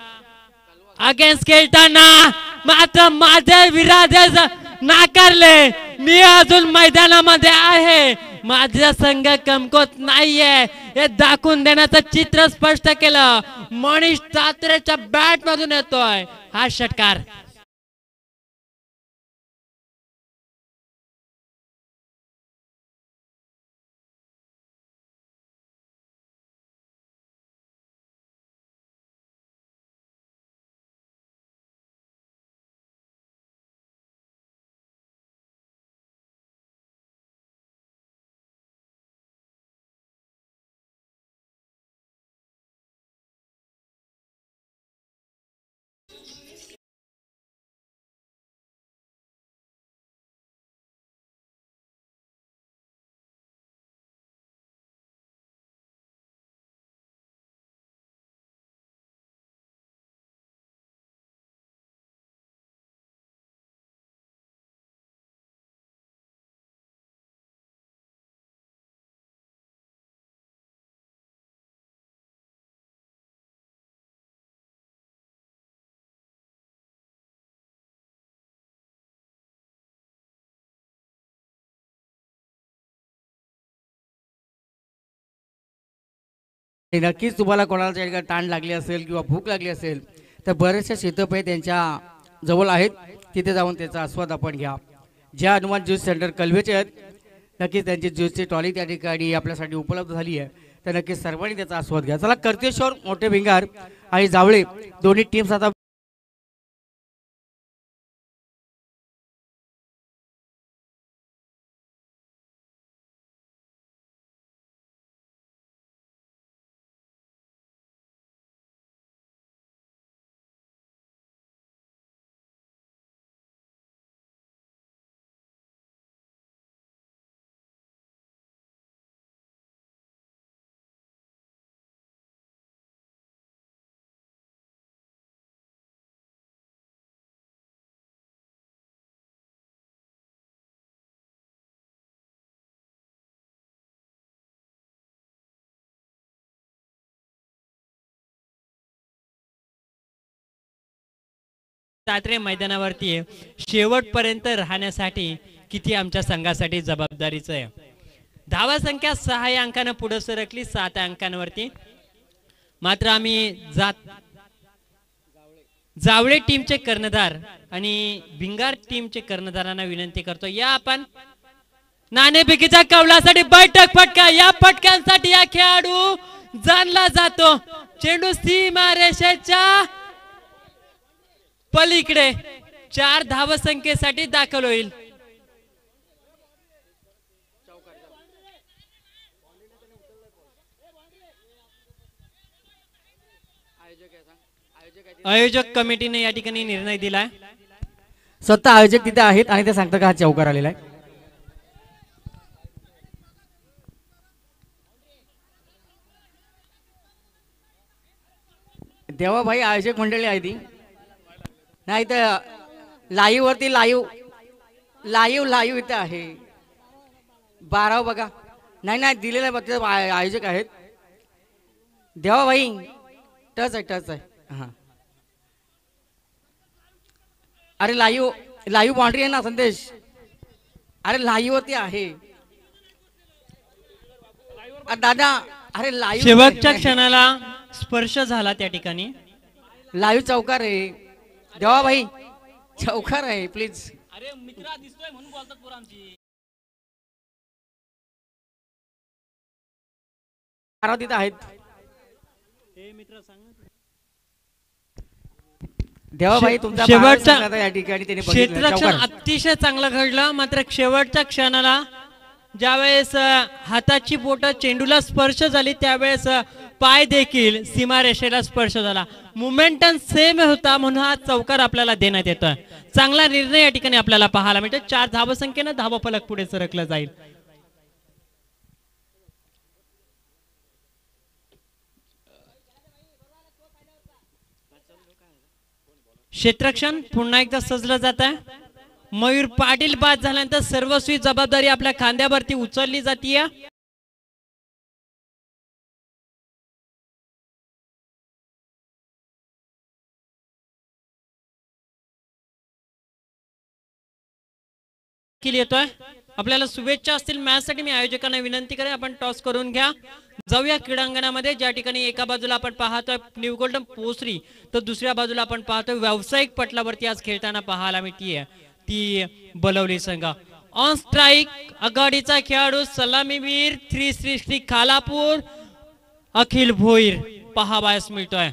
S1: अगेन्स्ट खेळताना मात्र माझे विराजे नाकारले. मी अजून मैदानामध्ये आहे, माझा संघ कमकुवत नाहीये हे दाखवून देण्याचं चित्र स्पष्ट केलं. मनीष तात्रेच्या बॅट मधून येतोय हा षटकार.
S2: नक्कीच तुम्हाला कोणाला ताण लागली असेल किंवा भूक लागली असेल तर बरेचसे शीतपेय त्यांच्या जवळ आहेत, तिथे जाऊन त्याचा आस्वाद आपण घ्या. ज्या हनुमान ज्यूस सेंटर कलवेचे आहेत नक्कीच त्यांची ज्यूसची ट्रॉली त्या ठिकाणी आपल्यासाठी उपलब्ध झाली आहे, तर नक्कीच सर्वांनी त्याचा आस्वाद घ्या. चला, कर्तेश्वर, मोठे भिंगार आणि जावळे दोन्ही टीम्स आता
S1: तात्रे मैदानावरती शेवटपर्यंत राहण्यासाठी किती आमच्या संघासाठी जबाबदारीचं आहे. धावा संख्या 6 अंकानं पुढे सरकली 7 अंकांवरती. मात्र आम्ही जावळे टीमचे कर्णधार आणि भिंगार टीमचे कर्णधारांना विनंती करतो, या आपण नाणेफेकीच्या कौलासाठी बैठक फटका. या फटक्यांसाठी या खेळाडू जाणला जातो. चेंडू सीमारेषेच्या पलीकडे 4 धावसंख्येसाठी दाखल होईल. आयोजक कमिटीने या ठिकाणी निर्णय दिलाय.
S2: स्वतः आयोजक तिथे आहेत आणि ते सांगतात का हा चौकार आलेला आहे. देवाभाई आयोजक मंडळी आहे ती. नाही तर लाईव्ह वरती लाईव्ह इथे आहे. 12 बघा. नाही दिलेलं आहे बघ, आयोजक आहेत. देवाभाई टच आहे हा. अरे लाईव्ह बाउंड्री आहे ना संदेश. अरे लाईव्ह वरती आहे दादा. अरे लाईव्ह
S1: शेवटच्या क्षणाला स्पर्श झाला त्या ठिकाणी.
S2: लाईव्ह चौकार आहे देवाभाई, चौकार आहे प्लीज.
S3: अरे मित्रा दिसतोय म्हणून बोलतात पोरं आमची.
S2: तिथे आहेत देवाभाई. तुमचा
S1: शेवटचा
S2: आता या ठिकाणी त्यांनी बघितलं
S1: क्षेत्ररक्षण
S2: चौकार.
S1: अतिशय चांगलं घडलं, मात्र शेवटच्या क्षणाला ज्यावेळेस हाताची बोट चेंडूला स्पर्श झाली त्यावेळेस पाय देखील सीमारेषेला स्पर्श झाला. मोमेंटम सेम होता म्हणून हा चौकार आपल्याला देण्यात येतोय. चांगला निर्णय या ठिकाणी आपल्याला पाहायला मिळतो. 4 धावसंख्येनं धावफलक पुढे सरकलं जाईल. क्षेत्ररक्षण पुन्हा एकदा सजलं जात आहे. मयूर पाटील बाद झाल्यानंतर सर्वस्वी जबाबदारी आपल्या खांद्यावरती उचलली जाते. येतोय आपल्याला शुभेच्छा असतील मॅच साठी. मी आयोजकांना विनंती करेन आपण टॉस करून घ्या. जाऊया क्रीडांगणामध्ये, ज्या ठिकाणी एका बाजूला आपण पाहतोय न्यू गोल्डन पोसरी तर दुसऱ्या बाजूला आपण पाहतोय व्यावसायिक पटलावरती आज खेळताना पाहायला मिळतीये ती बलवली संघ. ऑन स्ट्राईक आघाडीचा खेळाडू सलामीवीर श्री खालापूर अखिल भोईर पाहावयास मिळतोय.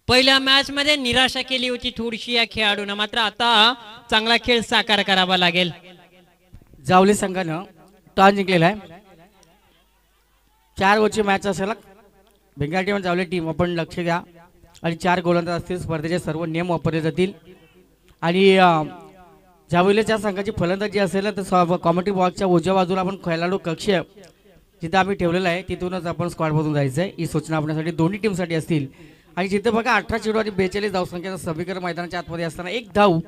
S1: पहिल्या मॅच मध्ये निराशा केली होती थोडीशी या खेळाडूंना, मात्र आता चांगला खेळ साकार करावा लागेल.
S2: जावली संघानं टॉस जिंकलेला आहे. 4 ओव्हरची मॅच असेल. बेंगाल टीम जावली टीम आपण लक्ष द्या आणि 4 गोलंदाज असतील. स्पर्धेचे सर्व नियम वापरले जातील आणि जावलीच्या संघाची फलंदाजी असेल तर कॉमेंट्री बॉक्सच्या उजव्या बाजूला आपण खेळाडू कक्ष जिथं आम्ही ठेवलेला आहे तिथूनच आपण स्क्वॉडमधून जायचं आहे. ही सूचना आपल्यासाठी दोन्ही टीमसाठी असतील. आणि जिथे बघा 18 चेंडू आणि 42 धावसंख्येचा समीकरण मैदानाच्या आतमध्ये असताना 1 धाव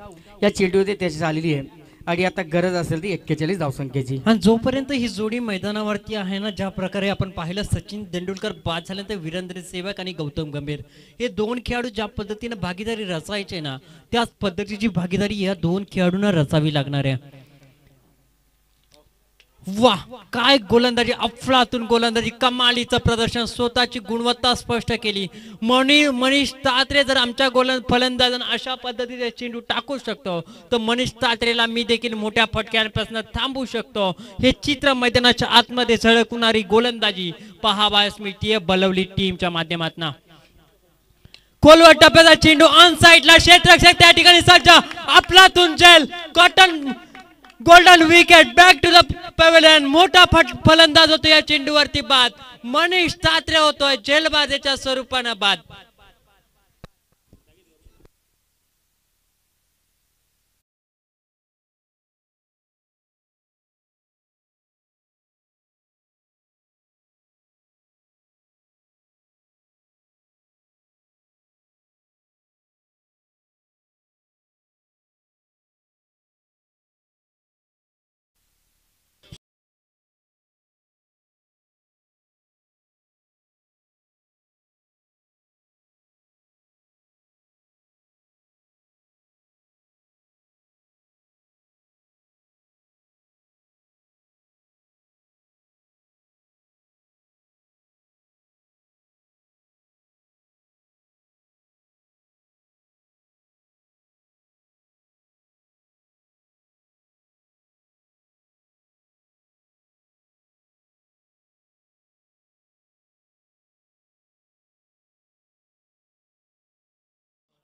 S2: या चेंडूमध्ये त्याची झालेली आहे आणि आता गरज असेल ती 41 धावसंख्येची.
S1: आणि जोपर्यंत ही जोडी मैदानावरती आहे ना, ज्या प्रकारे आपण पाहिलं सचिन तेंडुलकर बाद झाल्यानंतर वीरेंद्र सेहवाग आणि गौतम गंभीर हे 2 खेळाडू ज्या पद्धतीने भागीदारी रचायचे ना, त्याच पद्धतीची भागीदारी या 2 खेळाडूंना रचावी लागणार आहे. वाह काय गोलंदाजी, अफलातून गोलंदाजी, कमालीचं प्रदर्शन, स्वतःची गुणवत्ता स्पष्ट केली. मनीष तात्रे जर आमच्या फलंदाजांना अशा पद्धतीने चेंडू टाकू शकतो तर मनीष तात्रेला मी देखील मोठ्या फटक्यांपासून थांबवू शकतो. हे चित्र मैदानाच्या आतमध्ये झळकणारी गोलंदाजी पाहावयास मिळते बलवली टीमच्या माध्यमातून. खोलवर टप्प्याचा चेंडू ऑन साइडला, क्षेत्ररक्षक त्या ठिकाणी सज्ज, अफलातून जेल caught and golden wicket back to the pavilion. मोठा फलंदाज होतो या चेंडूवरती बाद. मनीष तात्रे होतोय जेलबाजेच्या स्वरूपानं बाद.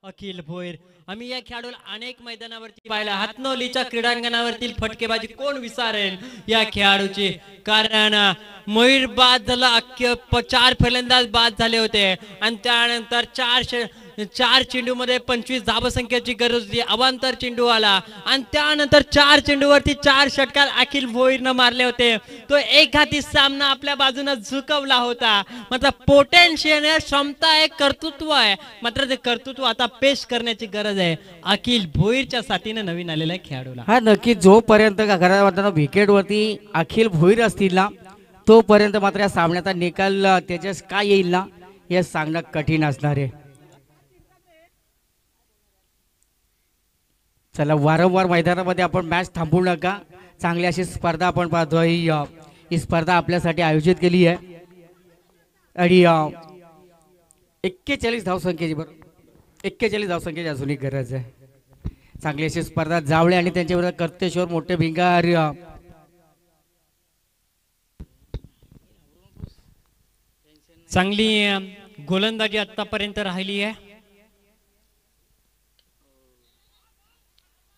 S1: अखिल भोईर. आम्ही या खेळाडूला अनेक मैदानावरती पाहिलं. हातनोलीच्या क्रीडांगणावरती फटकेबाजी कोण विसरेल या खेळाडूची, कारण मयूर बाद झाला, 4 फलंदाज बाद झाले होते आणि त्यानंतर 4 चेंडूमध्ये 25 धावसंख्येची गरज होती. अवांतर चेंडू आला आणि त्यानंतर 4 चेंडूवरती 4 षटकार अखिल भोईरनं मारले होते. तो एकघाती सामना आपल्या बाजूने झुकवला होता. मात्र पोटेन्शियल आहे, क्षमता आहे, कर्तृत्व आहे. मात्र ते कर्तृत्व आता पेश करण्याची गरज आहे अखिल भोईरच्या साथीने नवीन आलेल्या खेळाडूला.
S2: हा नक्की, जोपर्यंत घरात विकेटवरती अखिल भोईर असतील ना तोपर्यंत मात्र या सामन्याचा निकाल त्याच्यास काय येईल ना हे सांगणं कठीण असणार आहे. चला, वारंवार मैदानामध्ये आपण मॅच थांबवू नका. चांगली अशी स्पर्धा आपण पाहतोय. ही स्पर्धा आपल्यासाठी आयोजित केली आहे आणि 41 धावसंख्येची 41 धावसंख्येची अजूनही गरज आहे. चांगली अशी स्पर्धा जावळे आणि त्यांच्याबरोबर कर्तेश्वर मोठे भिंगार
S1: चांगली गोलंदाजी आतापर्यंत राहिली आहे.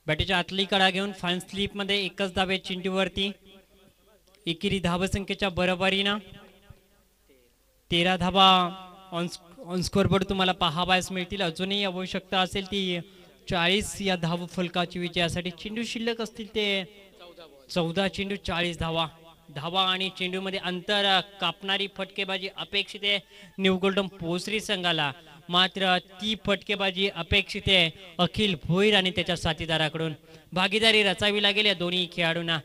S1: बॅटीच्या आतली कडा घेऊन फाईन स्लिप मध्ये एकच धावे चेंडूवरती. एकेरी धावसंख्येच्या बरोबरीनं 13 धावा ऑन स्कोअरबोर्ड तुम्हाला पाहावयास मिळतील. अजूनही आवश्यकता असेल ती 40 या धाव फलकाची विजयासाठी. चेंडू शिल्लक असतील ते 14 चेंडू 40 धावा आणि चेंडूमध्ये अंतर कापणारी फटकेबाजी अपेक्षित आहे न्यू गोल्डन पोसरी संघाला. मात्र ती फटकेबाजी अपेक्षित आहे अखिल भोईर आणि त्याच्या साथीदाराकडून. भागीदारी रचावी लागेल या दोन्ही खेळाडूंना.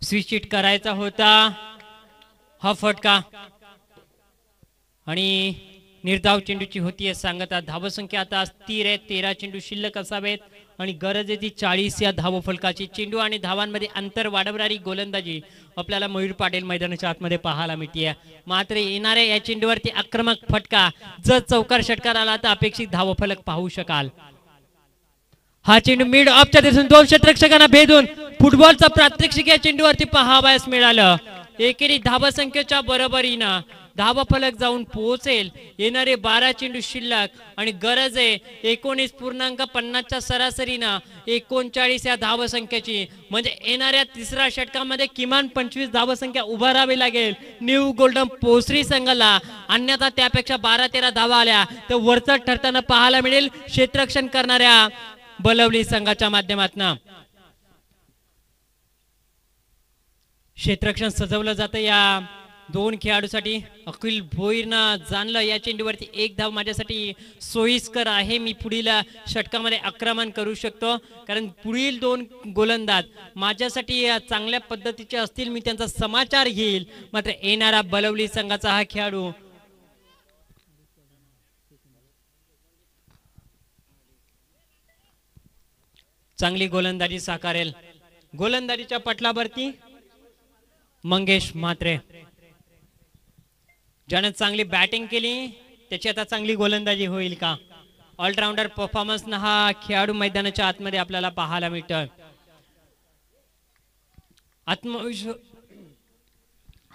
S1: स्विच हिट करायचा होता हा फटका आणि निर्धाव चेंडूची होती सांगता. धावसंख्या आता स्थिर आहे, 13 चेंडू शिल्लक असावेत आणि गरज आहे ती 40 या धाव फलकाची. चेंडू आणि धावांमध्ये अंतर वाढवणारी गोलंदाजी आपल्याला मयूर पाटील मैदानाच्या आतमध्ये पाहायला मिळते. मात्र येणाऱ्या या चेंडूवरती आक्रमक फटका जर चौकार षटकार आला तर अपेक्षित धाव फलक पाहू शकाल. हा चेंडू मिड ऑफच्या दिसून 2 षटरक्षकांना भेदून फुटबॉलचा प्रात्यक्षिक या चेंडूवरती पाहावयास मिळालं. एकेरी धावसंख्येच्या बरोबरीनं धावफलक जाऊन पोहोचेल. येणारे 12 चेंडू शिल्लक आणि गरज आहे 19.50च्या सरासरीनं 39 या धावसंख्येची. म्हणजे येणाऱ्या तिसऱ्या षटकामध्ये किमान 25 धावसंख्या उभारावी लागेल न्यू गोल्डन पोसरी संघाला. अन्यथा त्यापेक्षा 12-13 धावा आल्या तर वरचढ ठरताना पाहायला मिळेल क्षेत्ररक्षण करणाऱ्या बलवली संघाच्या माध्यमातून. क्षेत्ररक्षण सजवलं जातं या दोन खेळाडूसाठी. अखिल भोईरनं जाणलं या चेंडूवरती 1 धाव माझ्यासाठी सोयीस्कर आहे. मी पुढील षटकामध्ये आक्रमण करू शकतो कारण पुढील 2 गोलंदाज माझ्यासाठी चांगल्या पद्धतीचे असतील. मी त्यांचा समाचार घेईल. मात्र येणारा बलवली संघाचा हा खेळाडू चांगली गोलंदाजी साकारेल. गोलंदाजीच्या पटलावरती मंगेश म्हात्रे ज्याने चांगली बॅटिंग केली त्याची आता चांगली गोलंदाजी होईल का? ऑलराऊंडर परफॉर्मन्स ना हा खेळाडू मैदानाच्या आतमध्ये आपल्याला पाहायला मिळतोय.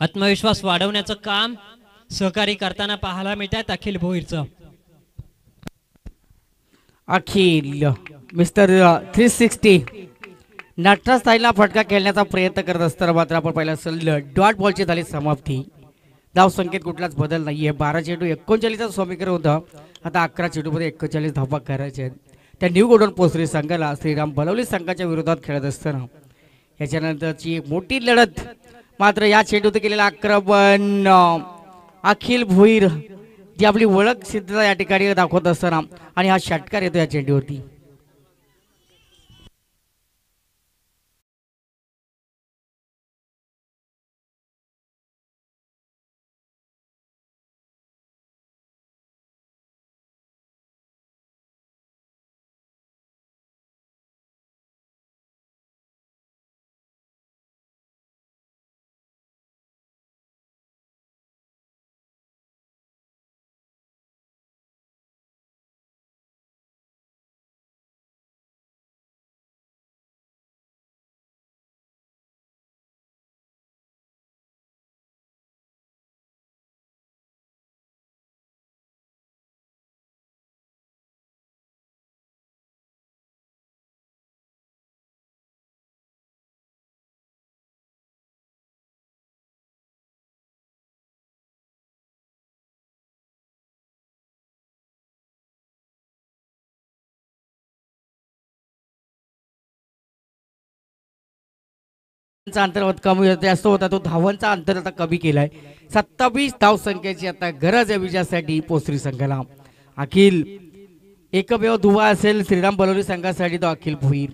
S1: आत्मविश्वास वाढवण्याचं काम सहकारी करताना पाहायला मिळतात अखिल भोईरचं.
S2: अखिल मिस्टर 360 नटराज ताईला फटका खेळण्याचा प्रयत्न करत असताना मात्र आपण पाहिलं असेल डॉट बॉलची झाली समाप्ती. धाव संख्येत कुठलाच बदल नाहीये. 12 चेंडू 39चा समीकरण होतं. आता 11 चेंडूमध्ये 41 धावा करायचे आहेत. त्या न्यू गोल्डन पोसरी संघाला श्रीराम बलवली संघाच्या विरोधात खेळत असताना याच्यानंतरची एक मोठी लढत. मात्र या चेंडूत केलेलं आक्रमण अखिल भोईर जी आपली ओळख सिद्धता या ठिकाणी दाखवत असताना आणि हा षटकार येतो या चेंडूवरती. चा अंतर कमी जास्त होता तो धावांचा अंतर आता कमी केलाय. 27 धाव संख्येची आता गरज आहे विजयासाठी पोसरी संघाला. अखिल एकमेव दुवा असेल श्रीराम बलोली संघासाठी तो अखिल भोईर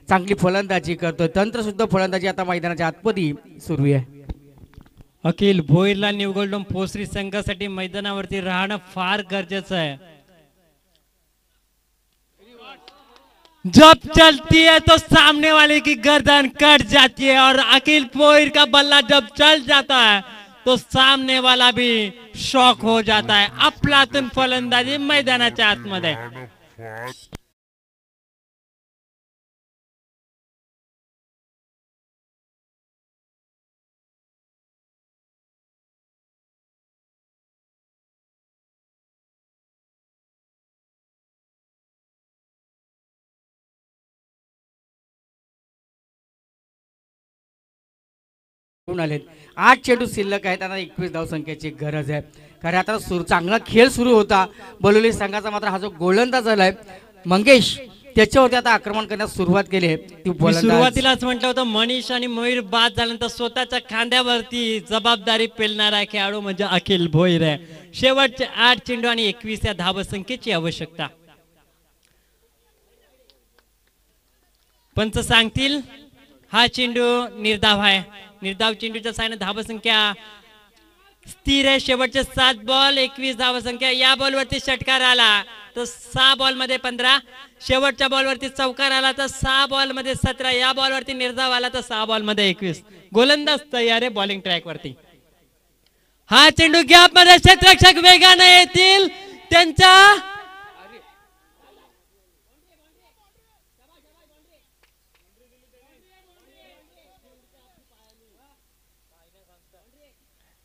S2: चांगली फलंदाजी करतोय. तंत्रशुद्ध फलंदाजी आता मैदानाच्या आतमध्ये सुरू आहे.
S1: अखिल भोईरला न्यू गोल्डन पोसरी संघासाठी मैदानावरती राहणं फार गरजेचं आहे. जब चलती है तो सामने वाले की गर्दन कट जाती है और अखिल भोईर का बल्ला जब चल जाता है तो सामने वाला भी शॉक हो जाता है. अफलातून फलंदाजी मैदानाच्या आतमध्ये.
S2: आलेत 8 चेंडू शिल्लक आहेत. आता 21 धाव संख्येची गरज आहे. कारण आता चांगला खेळ सुरू होता बलोली संघाचा. मात्र हा जो गोलंदाज झालाय मंगेश त्याच्यावरती आता आक्रमण करण्यास सुरुवात केली आहे.
S1: मी सुरुवातीलाच म्हटलं होतं मनीष आणि मयूर बाद झाल्यानंतर स्वतःच्या खांद्यावरती जबाबदारी पेलणारा खेळाडू म्हणजे अखिल भोईर आहे. शेवटचे 8 चेंडू आणि 21 या धावसंख्येची आवश्यकता. पंच सांगतील हा चेंडू निर्धाव आहे. निर्धाव चेंडूच्या साहाय्याने धावसंख्या स्थिर आहे. शेवटचे 7 बॉल 21 धावसंख्या. या बॉलवरती षटकार आला तर 6 बॉल मध्ये 15. शेवटच्या बॉलवरती चौकार आला तर 6 बॉल मध्ये 17. या बॉलवरती निर्धाव आला तर 6 बॉल मध्ये 21. गोलंदाज तयार आहे बॉलिंग ट्रॅक वरती. हा चेंडू गॅप मध्ये क्षेत्ररक्षक वेगाने येतील त्यांच्या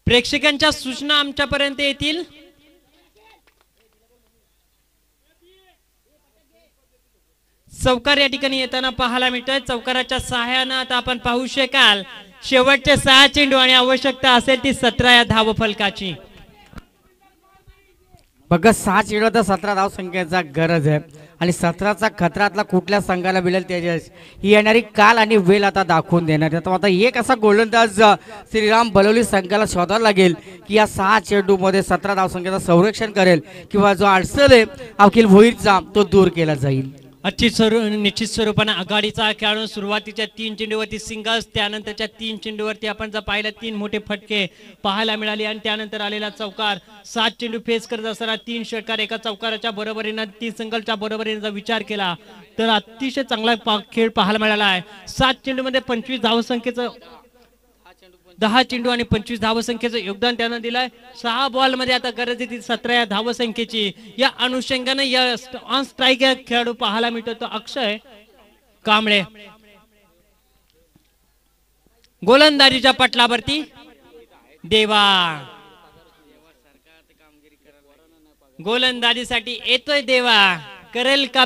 S1: प्रेक्षकांच्या सूचना आमच्यापर्यंत येतील. चौकार या ठिकाणी येताना पाहायला मिळतोय. चौकाराच्या सहाय्याने आता आपण पाहू शकाल शेवटचे 6 चेंडू आणि आवश्यकता असेल ती 17 या धाव फलकाची.
S2: बघा 6 चेंडू तर 17 धाव संख्येचा गरज आहे. आणि 17चा खतरातला कुठल्या संघाला मिळेल तेजस ही येणारी काल आणि वेळ आता दाखवून देणार. आता एक असा गोलंदाज श्रीराम बलोली संघाला शोधायला लागेल की या 6 चेंडू मध्ये 17 धाव संख्येचं संरक्षण करेल किंवा जो अडचण आहे अखिल भोईरचा तो दूर केला जाईल.
S1: निश्चित स्वरूपाने आघाडीचा खेळाडू सुरुवातीच्या 3 चेंडूवरती सिंगल्स त्यानंतरच्या 3 चेंडूवरती आपण जर पाहिलं 3 मोठे फटके पाहायला मिळाले आणि त्यानंतर आलेला चौकार. 7 चेंडू फेस करत असताना 3 षटकार एका चौकाराच्या बरोबरीने 3 सिंगलच्या बरोबरीने जर विचार केला तर अतिशय चांगला खेळ पाहायला मिळाला आहे. 7 चेंडू मध्ये 25 धावसंख्येचं 10 चेंडू आणि 25 धावसंख्येचं योगदान त्यानं दिलंय. 6 बॉल मध्ये आता गरज आहे 17 या धावसंख्येची. या अनुषंगाने या ऑन स्ट्राईक खेळाडू पाहायला मिळतो तो अक्षय कांबळे. गोलंदाजीच्या पटलावरती देवा गोलंदाजीसाठी येतोय. देवा करेल का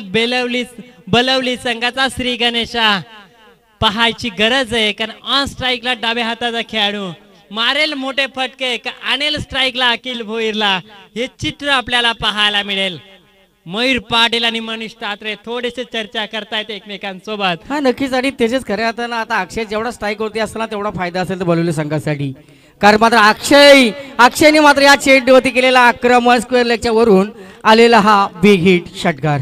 S1: बलवली संघाचा श्री गणेशा पाहायची गरज आहे. कारण ऑन स्ट्राईकला डाव्या हाताचा खेळाडू मारेल मोठे फटके का आणेल स्ट्राईकला अखिल भोईरला हे चित्र आपल्याला पाहायला मिळेल. मयूर पाटील आणि मनीष तात्रे थोडेसे चर्चा करतायत एकमेकांसोबत.
S2: हा नक्कीच. आणि त्याच्याच खऱ्या अर्थानं आता अक्षय जेवढा स्ट्राईक होती असताना तेवढा फायदा असेल तर बलोली संघासाठी. कारण मात्र अक्षयने मात्र या चेंडूवरती केलेला आक्रमण स्क्वेअर लेगच्या वरून आलेला हा बिग हिट षटकार.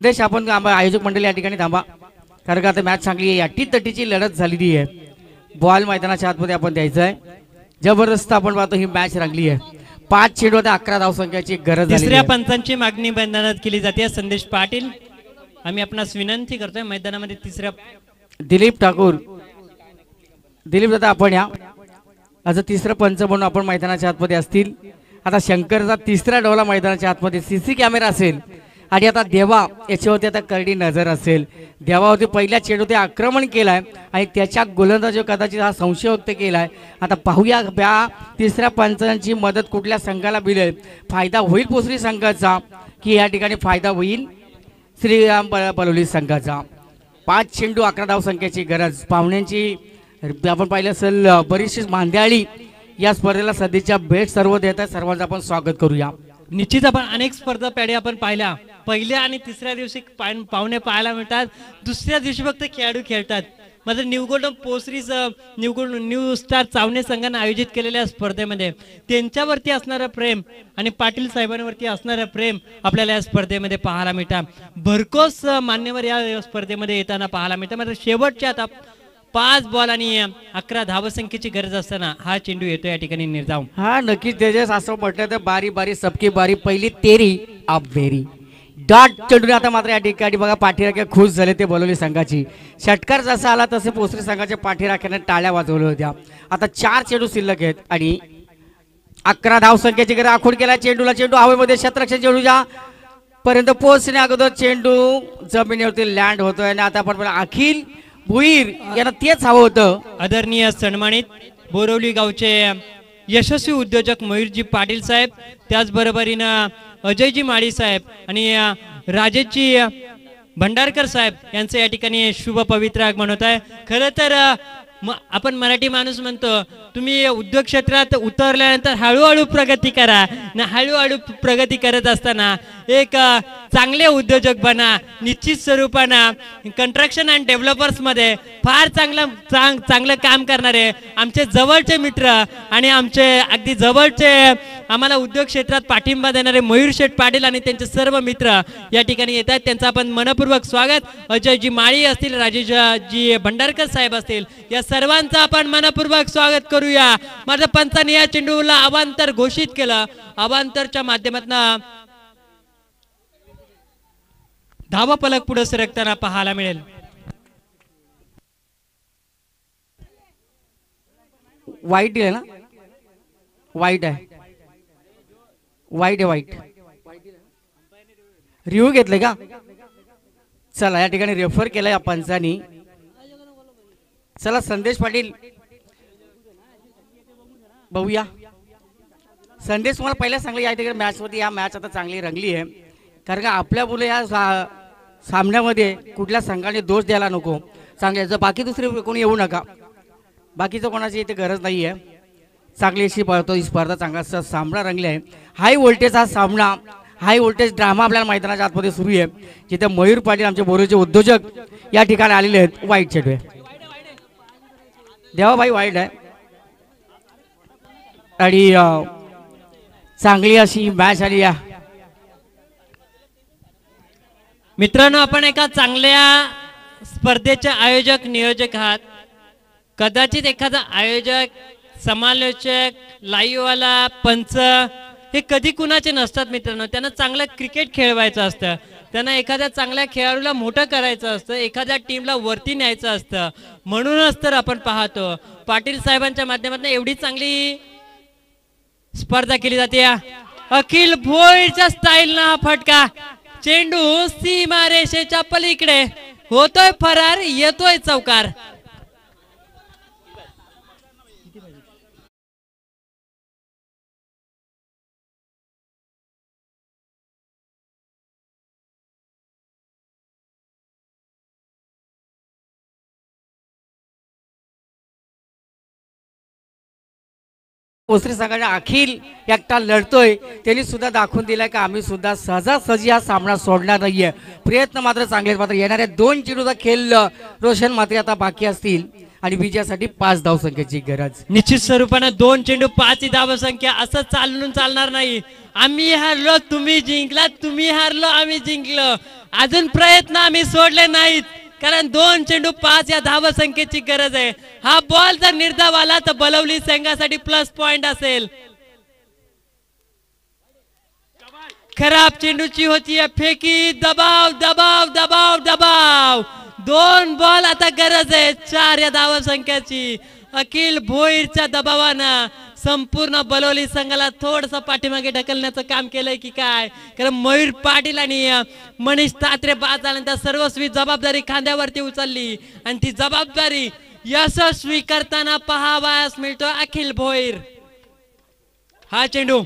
S2: देश आपण आयोजक मंडळी या ठिकाणी थांबा. कारण का आता मॅच चांगली आहे. अटीतटीची लढत झालेली आहे. बॉल मैदानाच्या आतमध्ये आपण द्यायचा आहे. जबरदस्त आपण पाहतो ही मॅच रंगली आहे. 5 चेंडू 11 धावसंख्येची गरज.
S1: तिसऱ्या पंचांची मागणी मैदानात केली जाते. संदेश पाटील आम्ही आपणास विनंती करतोय मैदानामध्ये तिसऱ्या
S2: दिलीप दादा आपण या आज तिसरं पंच म्हणून आपण मैदानाच्या आतमध्ये असतील. आता शंकरचा तिसरा डोला मैदानाच्या आतमध्ये सीसी कॅमेरा असेल आणि आता देवा याच्यावरती आता करडी नजर असेल. देवावरती पहिल्या चेंडू ते आक्रमण केलाय आणि त्याच्या गोलंदाज कदाचित हा संशय व्यक्त केलाय. आता पाहूया या तिसऱ्या पंचांची मदत कुठल्या संघाला मिळेल. फायदा होईल पोसरी संघाचा की या ठिकाणी फायदा होईल श्रीराम पलोली संघाचा 5 चेंडू 11 धाव संख्येची गरज पाहुण्यांची आपण पाहिलं असेल बरीचशी मांदियाळी या स्पर्धेला सध्याच्या भेट सर्व देत आहे सर्वांचं आपण स्वागत करूया
S1: निश्चित आपण अनेक स्पर्धा पॅडे आपण पाहिल्या पहिल्या आणि तिसऱ्या दिवशी पाहुणे पाहायला मिळतात दुसऱ्या दिवशी फक्त खेळाडू खेळतात मात्र न्यू गोल्डन पोसरीच न्यू स्टार चावणे संघाने आयोजित केलेल्या स्पर्धेमध्ये त्यांच्यावरती असणारं प्रेम आणि पाटील साहेबांवरती असणारं प्रेम आपल्याला या स्पर्धेमध्ये पाहायला मिळतात भरकोस मान्यवर या स्पर्धेमध्ये येताना पाहायला मिळतात मात्र शेवटच्या आता 5 बॉल आणि 11 धावसंख्येची गरज असताना हा चेंडू येतो या ठिकाणी निर्धाव
S2: हा नक्कीच तेजस असं म्हटलं तर बारी बारी सबकी बारी पहिली तेरी अब बेरी डॉट चेंडूने आता मात्र या ठिकाणी बघा पाठीराख्या खुश झाले ते बोलवली संघाची षटकार जसा आला तसे पोसरी संघाच्या पाठीराख्याने टाळ्या वाजवल्या होत्या आता 4 चेंडू शिल्लक आहेत आणि 11 धावसंख्येची गरज आखूड केला चेंडूला चेंडू हवेमध्ये शतरक्षक चेंडूच्या पर्यंत पोहोचण्या अगोदर चेंडू जमिनीवरती लँड होतोय आणि आता आपण अखिल भुईर यांना तेच हवं होतं
S1: आदरणीय सन्मानित बोरवली गावचे यशस्वी उद्योजक मयूरजी पाटील साहेब त्याचबरोबरीनं अजयजी माळी साहेब आणि राजेशजी भंडारकर साहेब यांचं या ठिकाणी शुभ पवित्र आगमन होत आहे खरं तर आपण मराठी माणूस म्हणतो तुम्ही उद्योग क्षेत्रात उतरल्यानंतर हळूहळू प्रगती करा ना हळूहळू प्रगती करत असताना एक चांगले उद्योजक बना निश्चित स्वरूपानं कंस्ट्रक्शन अँड डेव्हलपर्स मध्ये फार चांगलं काम करणारे आमचे जवळचे मित्र आणि आमचे अगदी जवळचे आम्हाला उद्योग क्षेत्रात पाठिंबा देणारे मयूर शेठ पाटील आणि त्यांचे सर्व मित्र या ठिकाणी येत आहेत त्यांचं आपण मनपूर्वक स्वागत अजयजी माळी असतील राजेशजी भंडारकर साहेब असतील या सर्वांचं आपण मनपूर्वक स्वागत करूया मात्र पंचाने या चेंडूला अवांतर घोषित केलं अवांतरच्या माध्यमातून धावा पलक पुढे सरकताना पाहायला मिळेल
S2: वाईट आहे ना वाईट आहे वाईट रिव्ह्यू घेतले का चला या ठिकाणी रेफर केलाय या पंचानी चला संदेश पाटील बघूया संदेश तुम्हाला पहिल्या सांगलं या ठिकाणी मॅच होती या मॅच आता चांगली रंगली आहे कारण का आपल्या मुलं या सामन्यामध्ये कुठल्या संघाने दोष द्यायला नको चांगले बाकी दुसरे कोणी येऊ नका बाकीचं कोणाची इथे गरज नाही आहे चांगली अशी पळतो ही स्पर्धा चांगला सामना रंगली आहे हाय व्होल्टेज हा सामना हाय व्होल्टेज ड्रामा आपल्याला मैदानाच्या आतमध्ये सुरू आहे जिथे मयूर पाटील आमचे बोरीचे उद्योजक या ठिकाणी आलेले आहेत वाईट चेंडू आहे देवाबाई वाईट आहे आणि चांगली अशी मॅच आली या
S1: मित्रांनो आपण एका चांगल्या स्पर्धेचे आयोजक नियोजक आहात कदाचित एखादा आयोजक समालोचक लाईव्ह वाला पंच हे कधी कुणाचे नसतात मित्रांनो त्यांना चांगलं क्रिकेट खेळवायचं असतं त्यांना एखाद्या चांगल्या खेळाडूला मोठं करायचं असतं एखाद्या टीमला वरती न्यायचं असतं म्हणूनच तर आपण पाहतो पाटील साहेबांच्या माध्यमातून एवढी चांगली स्पर्धा केली जाते अखिल भोईरच्या स्टाईल ना फटका चेंडू सीमारेषेच्या पलीकडे होतोय फरार येतोय चौकार
S2: पोसरी संघाचा अखिल एकटा लढतोय त्यांनी सुद्धा दाखवून दिलाय की आम्ही सुद्धा सहजासहजी हा सामना सोडणार नाहीये प्रयत्न मात्र चांगले मात्र येणाऱ्या 2 चेंडूचा खेळ रोशन मात्र आता बाकी असतील आणि विजयासाठी 5 धावसंख्येची गरज
S1: निश्चित स्वरूपाने 2 चेंडू 5 धावसंख्या असं चालून चालणार नाही आम्ही हारलो तुम्ही जिंकला तुम्ही हारलो आम्ही जिंकलो अजून प्रयत्न आम्ही सोडले नाहीत कारण 2 चेंडू 5 या धावसंख्येची गरज आहे हा बॉल जर निर्धाव आला तर बलवली संघासाठी प्लस पॉइंट असेल खराब चेंडूची होती फेकी दबाव दबाव दबाव दबाव 2 बॉल आता गरज आहे 4 या धावसंख्येची अखिल भोईरच्या दबावानं संपूर्ण बलवली संघाला थोडस पाठीमागे ढकलण्याचं काम केलंय की काय कारण मयूर पाटील आणि मनीष तात्रे बाद झाल्यानंतर सर्वस्वी जबाबदारी खांद्यावरती उचलली आणि ती जबाबदारी यशस्वी करताना पाहावयास मिळतो अखिल भोईर हा चेंडू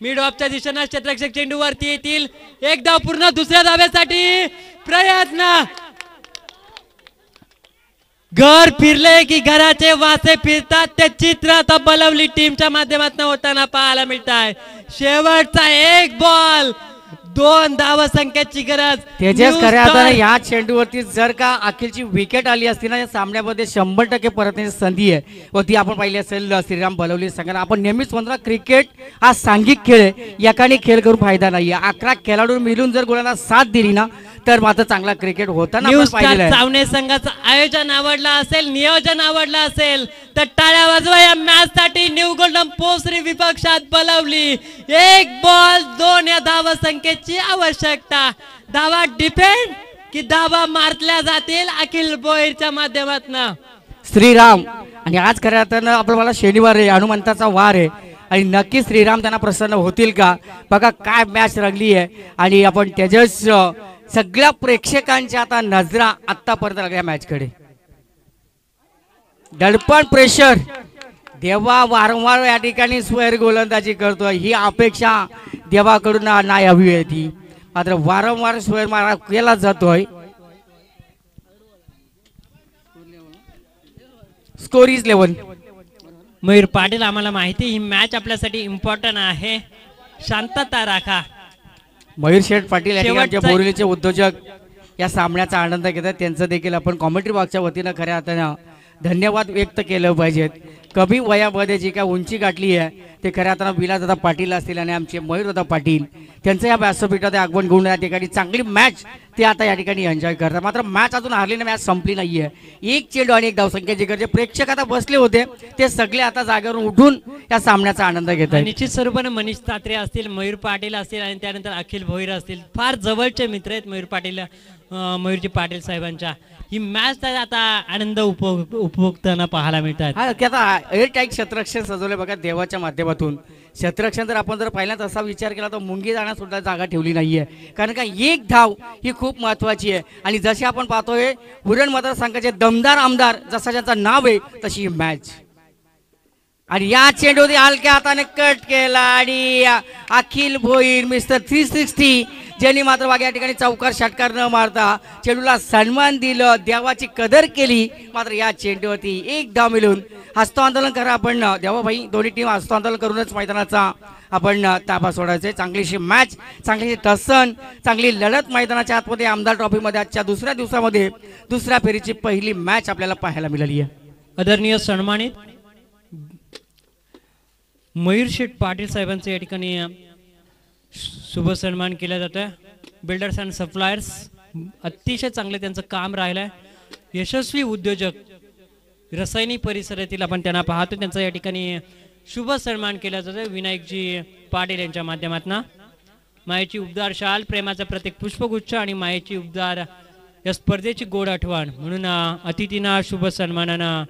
S1: मिड ऑफच्या दिशेनं क्षेत्ररक्षक चेंडू वरती येतील. एक धाव पूर्ण, दुसऱ्या धावेसाठी प्रयत्न. घर फिरले की घराचे वासे फिरतात, ते चित्र आता बलवली टीमच्या माध्यमातून होताना पाहायला मिळत आहे. शेवटचा एक बॉल, 2 धावसंख्येची गरज.
S2: तेजस खऱ्या अर्थाने या चेंडूवरती जर का अखिलची विकेट आली असती ना, या सामन्यामध्ये 100% परतण्याची संधी आहे व ती आपण पाहिली असेल श्रीराम बलवली संघाला. आपण नेहमीच म्हणतो क्रिकेट हा सांघिक खेळ आहे, एकाने खेळ करून फायदा नाही. 11 खेळाडू मिळून जर गुणांना साथ दिली ना तर मात्र चांगला क्रिकेट होताना आपण पाहिलेलं आहे.
S1: चावणे संघाचं आयोजन आवडलं असेल, नियोजन आवडलं असेल तर टाळ्या वाजवा या मॅच साठी. न्यू गोल्डन पोसरी विपक्षात बलवली. एक बॉल 2 या धावसंख्येची आवश्यकता. धावा डिफेंड की धावा मारल्या जातील अखिल भोईरच्या माध्यमातून.
S2: श्रीराम आणि आज खऱ्या अर्थानं आपल्याला शनिवार आहे, हनुमंताचा वार आहे आणि नक्की श्रीराम त्यांना प्रसन्न होतील का. बघा काय मॅच रंगली आहे आणि आपण तेजस सगळ्या प्रेक्षकांच्या आता नजरा आतापर्यंत लागल्या मॅच कडे. दडपण प्रेशर देवा वारंवार या ठिकाणी स्क्वेअर गोलंदाजी करतोय, ही अपेक्षा देवाकडून नाही हवी आहे ती. मात्र वारंवार स्क्वेअर मारा केला जातोय. Score is 11.
S1: मयूर पाटील, आम्हाला माहिती ही मॅच आपल्यासाठी इम्पॉर्टंट आहे, शांतता राखा.
S2: मयूर शेठ पाटील या ठिकाणचे
S1: शेवटचा-
S2: बोरिवलीचे उद्योजक या सामन्याचा आनंद घेतात. त्यांचं देखील आपण कॉमेंट्री बॉक्सच्या वतीनं खऱ्या अर्थानं धन्यवाद व्यक्त केलं पाहिजेत. कमी वयामध्ये जी काय उंची गाठली आहे ते खऱ्या अर्थानं विलासदादा पाटील असतील आणि आमचे मयूरदादा पाटील त्यांचं या व्यासपीठात आगमन घेऊन या ठिकाणी चांगली मॅच ते आता या ठिकाणी एन्जॉय करतात. मात्र मॅच अजून हारली नाही, मॅच संपली नाहीये. एक चेंडू आणि एक धावसंख्येची गरज. प्रेक्षक आता बसले होते ते सगळे आता जागेवरून उठून या सामन्याचा आनंद घेत आहेत.
S1: निश्चित स्वरूपाने मनीष तात्रे असतील, मयूर पाटील असतील आणि त्यानंतर अखिल भोईर असतील. फार जवळचे मित्र आहेत मयूर पाटील, मयूरजी पाटील साहेबांच्या. ही मॅच आता आनंद उपभोगताना पाहायला मिळतात.
S2: हा की आता एअर टॅग क्षेत्ररक्षण सजवले बघा देवाच्या माध्यमातून. क्षेत्ररक्षण जर आपण जर पहिल्याच असा विचार केला तर मुंगी जाण्यास सुद्धा जागा ठेवली नाहीये, कारण का एक धाव ही खूप महत्वाची आहे. आणि जसे आपण पाहतोय उरण मतदारसंघाचे दमदार आमदार जसा ज्याचं नाव आहे तशी ही मॅच. आणि या चेंडू हलक्या हाताने कट केला आणि अखिल भोईर मिस्टर 360 ज्यांनी मात्र या ठिकाणी चौकार षटकार न मारता चेंडूला सन्मान दिलं, देवाची कदर केली. मात्र या चेंडूवरती एक धाव मिळून हस्तांदोलन करा आपण देवाभाई. दोन्ही टीम हस्तांदोलन करूनच मैदानाचा आपण ताबा सोडायचे. चांगलीशी मॅच, चांगलीशी टसन, चांगली लढत मैदानाच्या आतमध्ये आमदार ट्रॉफीमध्ये आजच्या दुसऱ्या दिवसामध्ये दुसऱ्या फेरीची पहिली मॅच आपल्याला पाहायला मिळाली आहे.
S1: आदरणीय सन्मानित मयूर शेठ पाटील साहेबांचं या ठिकाणी शुभ सन्मान केला जातोय. बिल्डर्स अँड सप्लायर्स अतिशय चांगले त्यांचं काम राहिलंय. यशस्वी उद्योजक रसायनी परिसरातील आपण त्यांना पाहतो, त्यांचा या ठिकाणी शुभ सन्मान केला जातोय विनायकजी पाटील यांच्या माध्यमातून. मायेची उबदार शाल, प्रेमाचा प्रत्येक पुष्पगुच्छ आणि मायेची उबदार या स्पर्धेची गोड आठवण म्हणून अतिथींना शुभ सन्मानानं